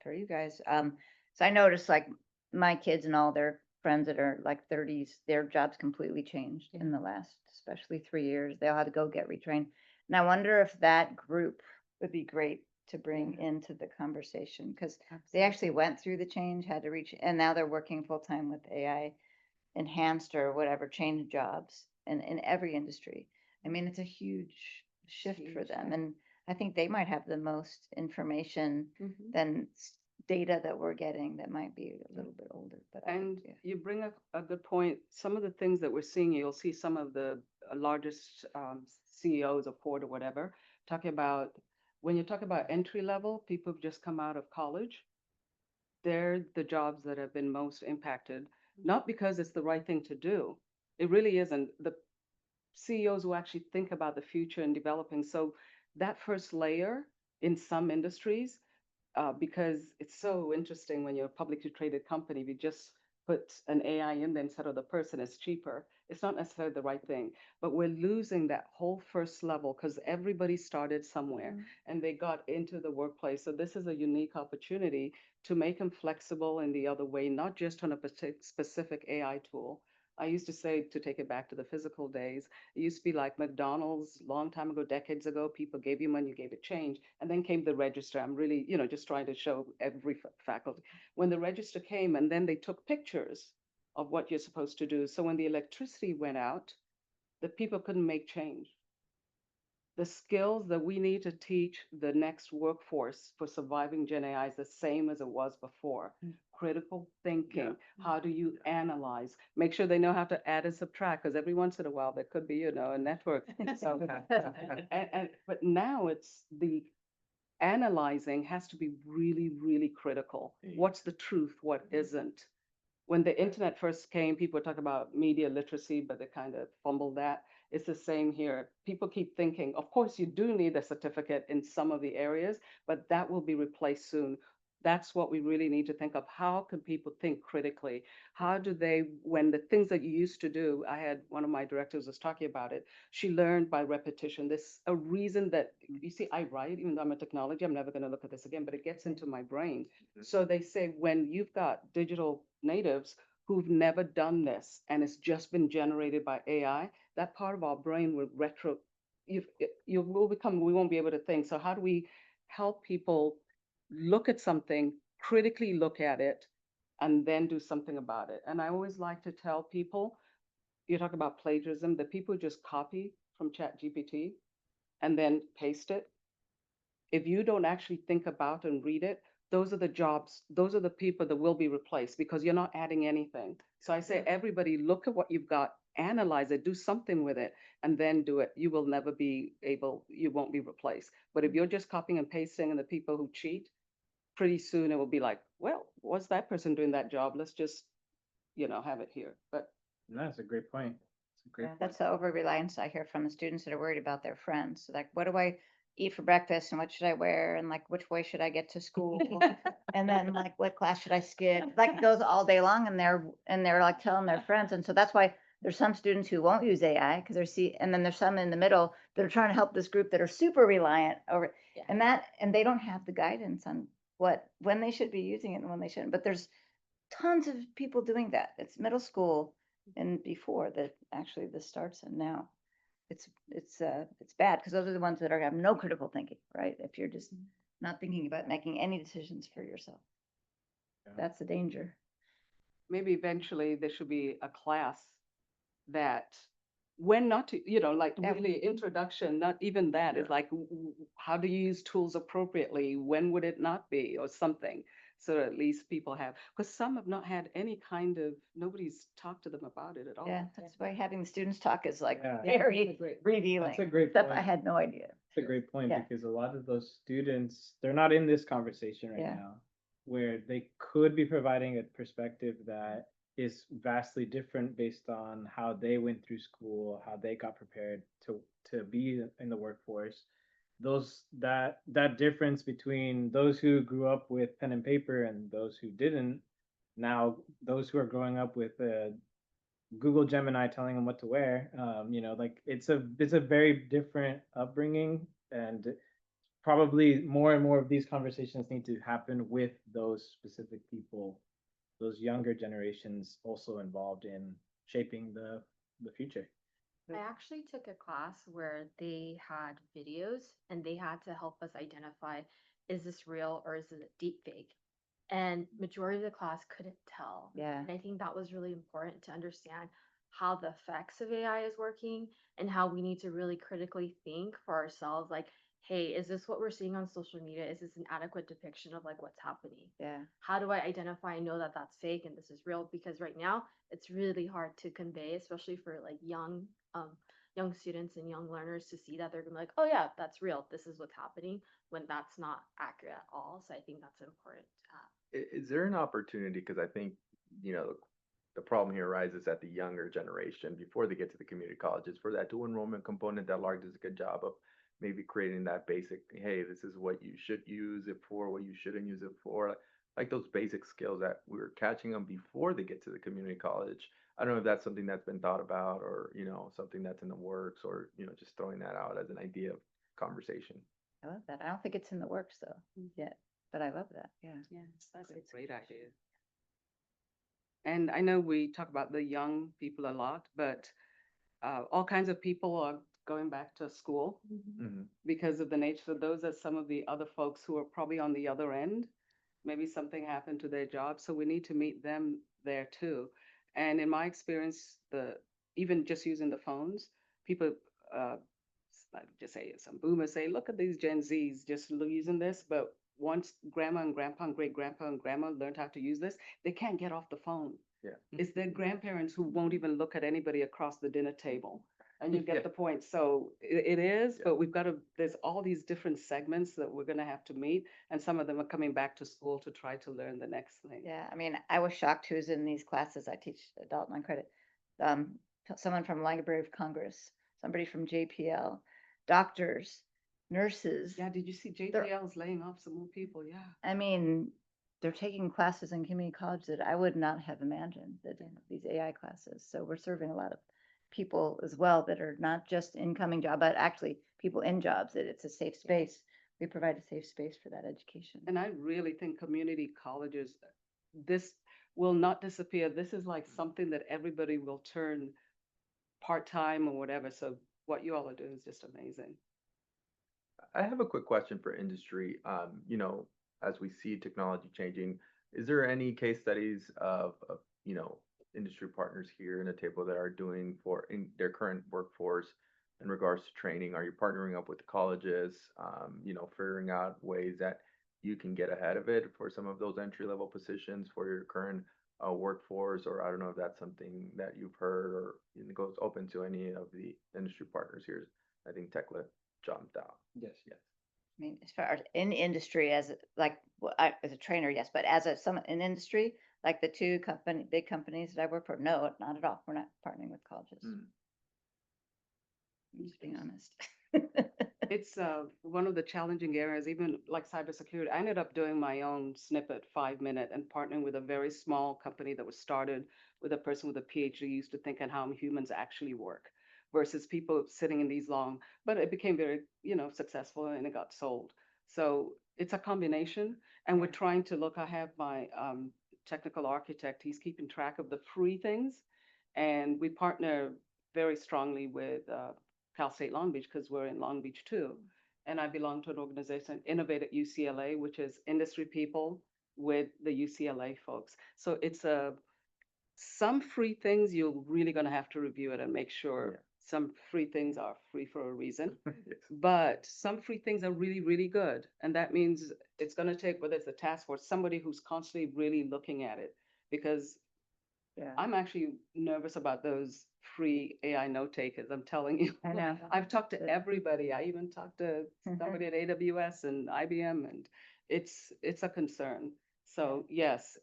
for you guys. So I noticed like my kids and all their friends that are like 30s, their jobs completely changed in the last, especially 3 years. They all had to go get retrained. And I wonder if that group would be great to bring into the conversation, because they actually went through the change, had to reach, and now they're working full time with AI enhanced or whatever, change jobs in every industry. I mean, it's a huge shift for them. And I think they might have the most information than data that we're getting that might be a little bit older. But And you bring up a good point. Some of the things that we're seeing, you'll see some of the largest CEOs of Ford or whatever talking about, when you talk about entry level, people who've just come out of college, they're the jobs that have been most impacted, not because it's the right thing to do. It really isn't. The CEOs who actually think about the future and developing. So that first layer in some industries, because it's so interesting when you're a publicly traded company, we just put an AI in there instead of the person, it's cheaper. It's not necessarily the right thing, but we're losing that whole first level because everybody started somewhere and they got into the workplace. So this is a unique opportunity to make them flexible in the other way, not just on a specific AI tool. I used to say, to take it back to the physical days, it used to be like McDonald's long time ago, decades ago, people gave you money, you gave it change, and then came the register. I'm really, just trying to show every faculty. When the register came and then they took pictures of what you're supposed to do. So when the electricity went out, the people couldn't make change. The skills that we need to teach the next workforce for surviving Gen AI is the same as it was before. Critical thinking. How do you analyze? Make sure they know how to add and subtract, because every once in a while there could be, a network. So, but now it's the analyzing has to be really, really critical. What's the truth? What isn't? When the internet first came, people talk about media literacy, but they kind of fumbled that. It's the same here. People keep thinking, of course, you do need a certificate in some of the areas, but that will be replaced soon. That's what we really need to think of. How can people think critically? How do they, when the things that you used to do, I had one of my directors was talking about it. She learned by repetition. This a reason that, you see, I write, even though I'm a technology, I'm never going to look at this again, but it gets into my brain. So they say when you've got digital natives who've never done this and it's just been generated by AI, that part of our brain will we won't be able to think. So how do we help people look at something, critically look at it, and then do something about it? And I always like to tell people, you talk about plagiarism, the people who just copy from ChatGPT and then paste it. If you don't actually think about and read it, those are the jobs, those are the people that will be replaced because you're not adding anything. So I say, everybody look at what you've got, analyze it, do something with it, and then do it. You will never be able, you won't be replaced. But if you're just copying and pasting and the people who cheat, pretty soon it will be like, well, what's that person doing that job? Let's just, have it here. But no, that's a great point. It's a great point. That's the over-reliance I hear from the students that are worried about their friends. Like, what do I eat for breakfast and what should I wear? And like, which way should I get to school? And then like, what class should I skip? Like it goes all day long and they're like telling their friends. And so that's why there's some students who won't use AI because and then there's some in the middle that are trying to help this group that are super reliant over and they don't have the guidance on when they should be using it and when they shouldn't. But there's tons of people doing that. It's middle school and before that actually this starts, and now it's bad because those are the ones that have no critical thinking, right? If you're just not thinking about making any decisions for yourself, that's the danger. maybe eventually there should be a class that when not to, like really introduction, not even that. It's like, how do you use tools appropriately? When would it not be, or something? So at least people have, because some have not had any kind of, nobody's talked to them about it at all. Yeah, that's why having the students talk is like Yeah. very revealing. That's a great Stuff point. I had no idea. It's a great point Yeah. because a lot of those students, they're not in this conversation right now, where they could be providing a perspective that is vastly different based on how they went through school, how they got prepared to be in the workforce. That difference between those who grew up with pen and paper and those who didn't, now those who are growing up with Google Gemini telling them what to wear, like it's a very different upbringing, and probably more and more of these conversations need to happen with those specific people those younger generations also involved in shaping the future. I actually took a class where they had videos and they had to help us identify, is this real or is it a deep fake? And majority of the class couldn't tell. Yeah. And I think that was really important to understand how the effects of AI is working and how we need to really critically think for ourselves, like, hey, is this what we're seeing on social media? Is this an adequate depiction of like what's happening? Yeah. How do I identify and know that that's fake and this is real? Because right now it's really hard to convey, especially for like young students and young learners to see that they're gonna be like, oh yeah, that's real. This is what's happening when that's not accurate at all. So I think that's important to have. Is there an opportunity? Because I think, you know, the problem here arises at the younger generation before they get to the community colleges for that dual enrollment component that LARC does a good job of maybe creating that basic, hey, this is what you should use it for, what you shouldn't use it for, like those basic skills that we're catching them before they get to the community college. I don't know if that's something that's been thought about or, you know, something that's in the works or, you know, just throwing that out as an idea of conversation. I love that. I don't think it's in the works though yet, but I love that. Yeah. Yeah, that's a great idea. And I know we talk about the young people a lot, but all kinds of people are going back to school because of the nature of those are some of the other folks who are probably on the other end. Maybe something happened to their job, so we need to meet them there too. And in my experience, even just using the phones, people like just say some boomers say, look at these Gen Zs just using this, but once grandma and grandpa and great grandpa and grandma learned how to use this, they can't get off the phone. Yeah. It's their grandparents who won't even look at anybody across the dinner table. And you get Yeah. the point. So it is, but we've got to, there's all these different segments that we're going to have to meet. And some of them are coming back to school to try to learn the next thing. Yeah. I mean, I was shocked who's in these classes. I teach adult non-credit. Someone from Library of Congress, somebody from JPL, doctors, nurses. Yeah, did you see JPL is laying off some more people? Yeah. I mean, they're taking classes in community college that I would not have imagined that these AI classes. So we're serving a lot of people as well that are not just incoming job, but actually people in jobs, that it's a safe space. We provide a safe space for that education. And I really think community colleges, this will not disappear. This is like something that everybody will turn part-time or whatever. So what you all are doing is just amazing. I have a quick question for industry. You know, as we see technology changing, is there any case studies of you know, industry partners here in the table that are doing for in their current workforce in regards to training? Are you partnering up with the colleges, you know, figuring out ways that you can get ahead of it for some of those entry-level positions for your current workforce? Or I don't know if that's something that you've heard or goes open to any of the industry partners here. I think Tekla jumped out. Yes. Yes. I mean, as far as in industry, as like as a trainer, yes, but as in industry, like the two big companies that I work for, no, not at all. We're not partnering with colleges. I'm just being honest. It's one of the challenging areas, even like cybersecurity. I ended up doing my own snippet 5-minute and partnering with a very small company that was started with a person with a PhD used to think on how humans actually work versus people sitting in these long, but it became very, you know, successful and it got sold. So it's a combination. And we're trying to look, I have my technical architect, he's keeping track of the free things. And we partner very strongly with Cal State Long Beach because we're in Long Beach too. And I belong to an organization, Innovate at UCLA, which is industry people with the UCLA folks. So it's some free things you're really going to have to review it and make sure some free things are free for a reason. Yes. But some free things are really, really good. And that means it's going to take, whether it's a task force, somebody who's constantly really looking at it. Because I'm actually nervous about those free AI note takers. I'm telling you. I know. I've talked to everybody. I even talked to somebody at AWS and IBM, and it's a concern. So yes,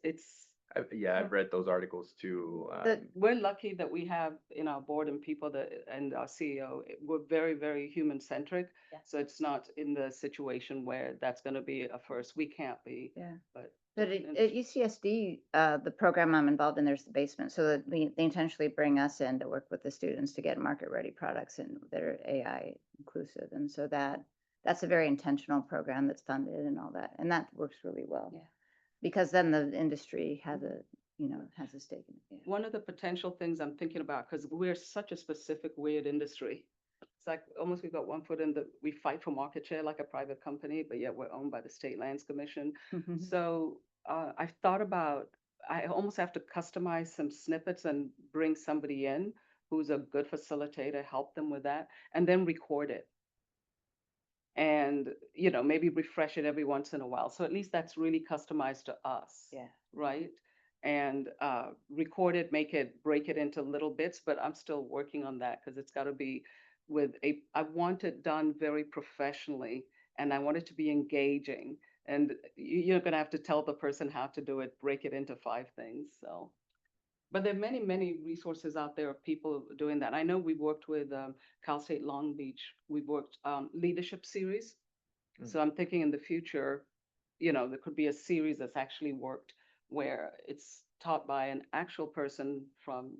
I've read those articles too. we're lucky that we have in our board and people that and our CEO, we're very, very human centric. Yeah. So it's not in the situation where that's going to be a first. We can't be. Yeah. But at UCSD, the program I'm involved in, there's the basement. So that they intentionally bring us in to work with the students to get market ready products and that are AI inclusive. And so that's a very intentional program that's funded and all that. And that works really well. Yeah. Because then the industry has has a stake in it. Yeah. One of the potential things I'm thinking about, because we're such a specific weird industry. It's like almost we've got one foot in we fight for market share like a private company, but yet we're owned by the State Lands Commission. So I've thought about, I almost have to customize some snippets and bring somebody in who's a good facilitator, help them with that, and then record it. And, maybe refresh it every once in a while. So at least that's really customized to us. Yeah. Right? And record it, break it into little bits, but I'm still working on that because it's got to be I want it done very professionally and I want it to be engaging. And you're going to have to tell the person how to do it, break it into 5 things. So, but there are many, many resources out there of people doing that. I know we worked with Cal State Long Beach. We've worked leadership series. So I'm thinking in the future, there could be a series that's actually worked where it's taught by an actual person from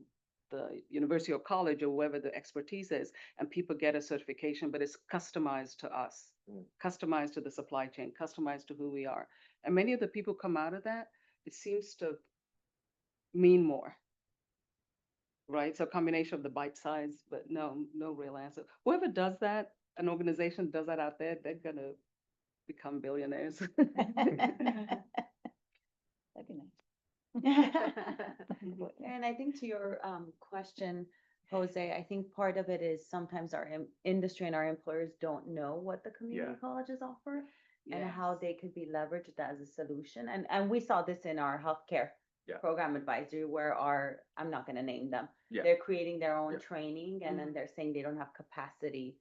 the university or college or wherever the expertise is, and people get a certification, but it's customized to us, customized to the supply chain, customized to who we are. And many of the people come out of that, it seems to mean more. Right? So a combination of the bite size, but no real answer. Whoever does that, an organization does that out there, they're gonna become billionaires. That'd be nice. And I think to your question, Jose, I think part of it is sometimes our industry and our employers don't know what the community colleges offer and how they could be leveraged as a solution. And we saw this in our healthcare program advisory where I'm not going to name them. They're creating their own training and then they're saying they don't have capacity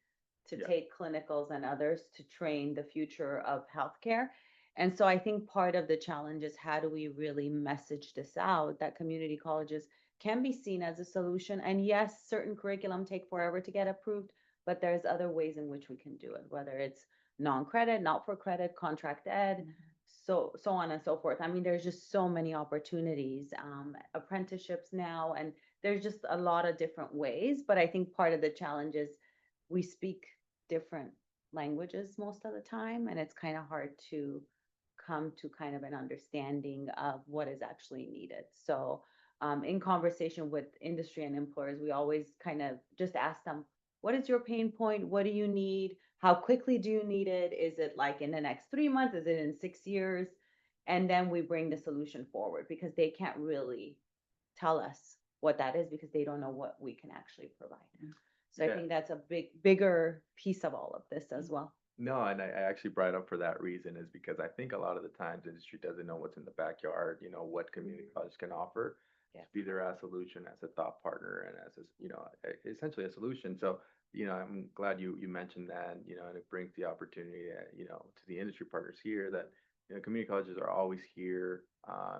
to take clinicals and others to train the future of healthcare. And so I think part of the challenge is how do we really message this out that community colleges can be seen as a solution. And yes, certain curriculum take forever to get approved, but there's other ways in which we can do it, whether it's non-credit, not for credit, contract ed, so on and so forth. I mean, there's just so many opportunities, apprenticeships now, and there's just a lot of different ways. But I think part of the challenge is we speak different languages most of the time, and it's kind of hard to come to kind of an understanding of what is actually needed. So in conversation with industry and employers, we always kind of just ask them, what is your pain point? What do you need? How quickly do you need it? Is it like in the next 3 months? Is it in 6 years? And then we bring the solution forward because they can't really tell us what that is because they don't know what we can actually provide. So I think that's a bigger piece of all of this as well. No, and I actually brought it up for that reason is because I think a lot of the times industry doesn't know what's in the backyard, what community college can offer. To be there as a solution, as a thought partner, and as essentially a solution. So, I'm glad you mentioned that, and it brings the opportunity, to the industry partners here that, community colleges are always here,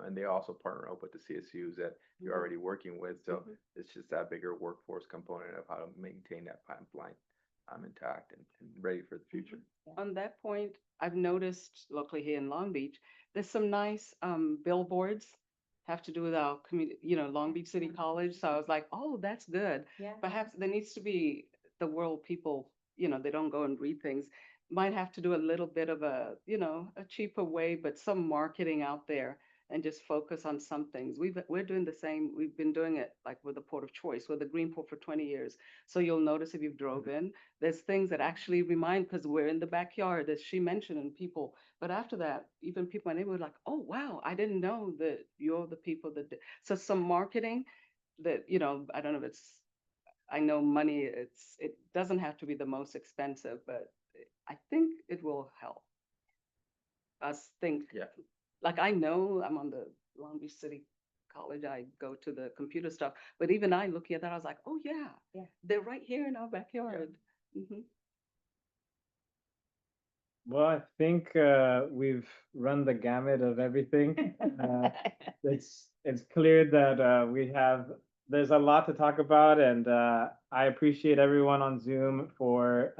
and they also partner up with the CSUs that you're already working with. So it's just that bigger workforce component of how to maintain that pipeline intact and ready for the future. On that point, I've noticed locally here in Long Beach, there's some nice billboards have to do with our community, Long Beach City College. So I was like, oh, that's good. Perhaps there needs to be the world people, they don't go and read things, might have to do a little bit of a cheaper way, but some marketing out there and just focus on some things. We're doing the same. We've been doing it like with the Port of Choice, with the Greenport for 20 years. So you'll notice if you've drove in, there's things that actually remind, because we're in the backyard, as she mentioned, and people. But after that, even people in the neighborhood like, oh, wow, I didn't know that you're the people that did. So some marketing that, I don't know if it's, I know money, it doesn't have to be the most expensive, but I think it will help us think. Like I know I'm on the Long Beach City College, I go to the computer stuff, but even I looking at that, I was like, oh yeah, they're right here in our backyard. Well, I think we've run the gamut of everything. It's clear that there's a lot to talk about, and I appreciate everyone on Zoom for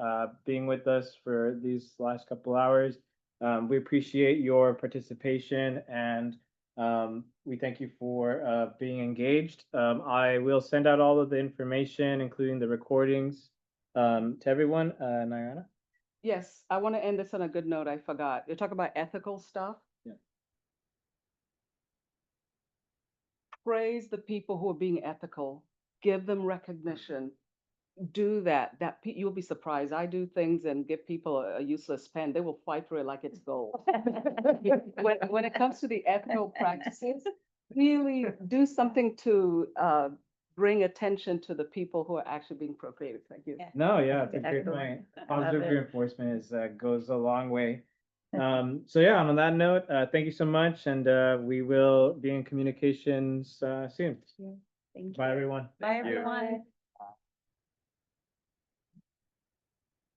being with us for these last couple hours. We appreciate your participation, and we thank you for being engaged. I will send out all of the information, including the recordings, to everyone. Narayana? Yes, I want to end this on a good note. I forgot. You're talking about ethical stuff. praise the people who are being ethical, give them recognition, do that. You'll be surprised. I do things and give people a useless pen. They will fight for it like it's gold. When it comes to the ethical practices, really do something to bring attention to the people who are actually being procreated. Thank you. No, yeah, it's a great Excellent. point. I love Positive it. reinforcement is goes a long way. So yeah, on that note, thank you so much, and we will be in communications soon. Thank Bye, you. everyone. Bye, Thank you. everyone.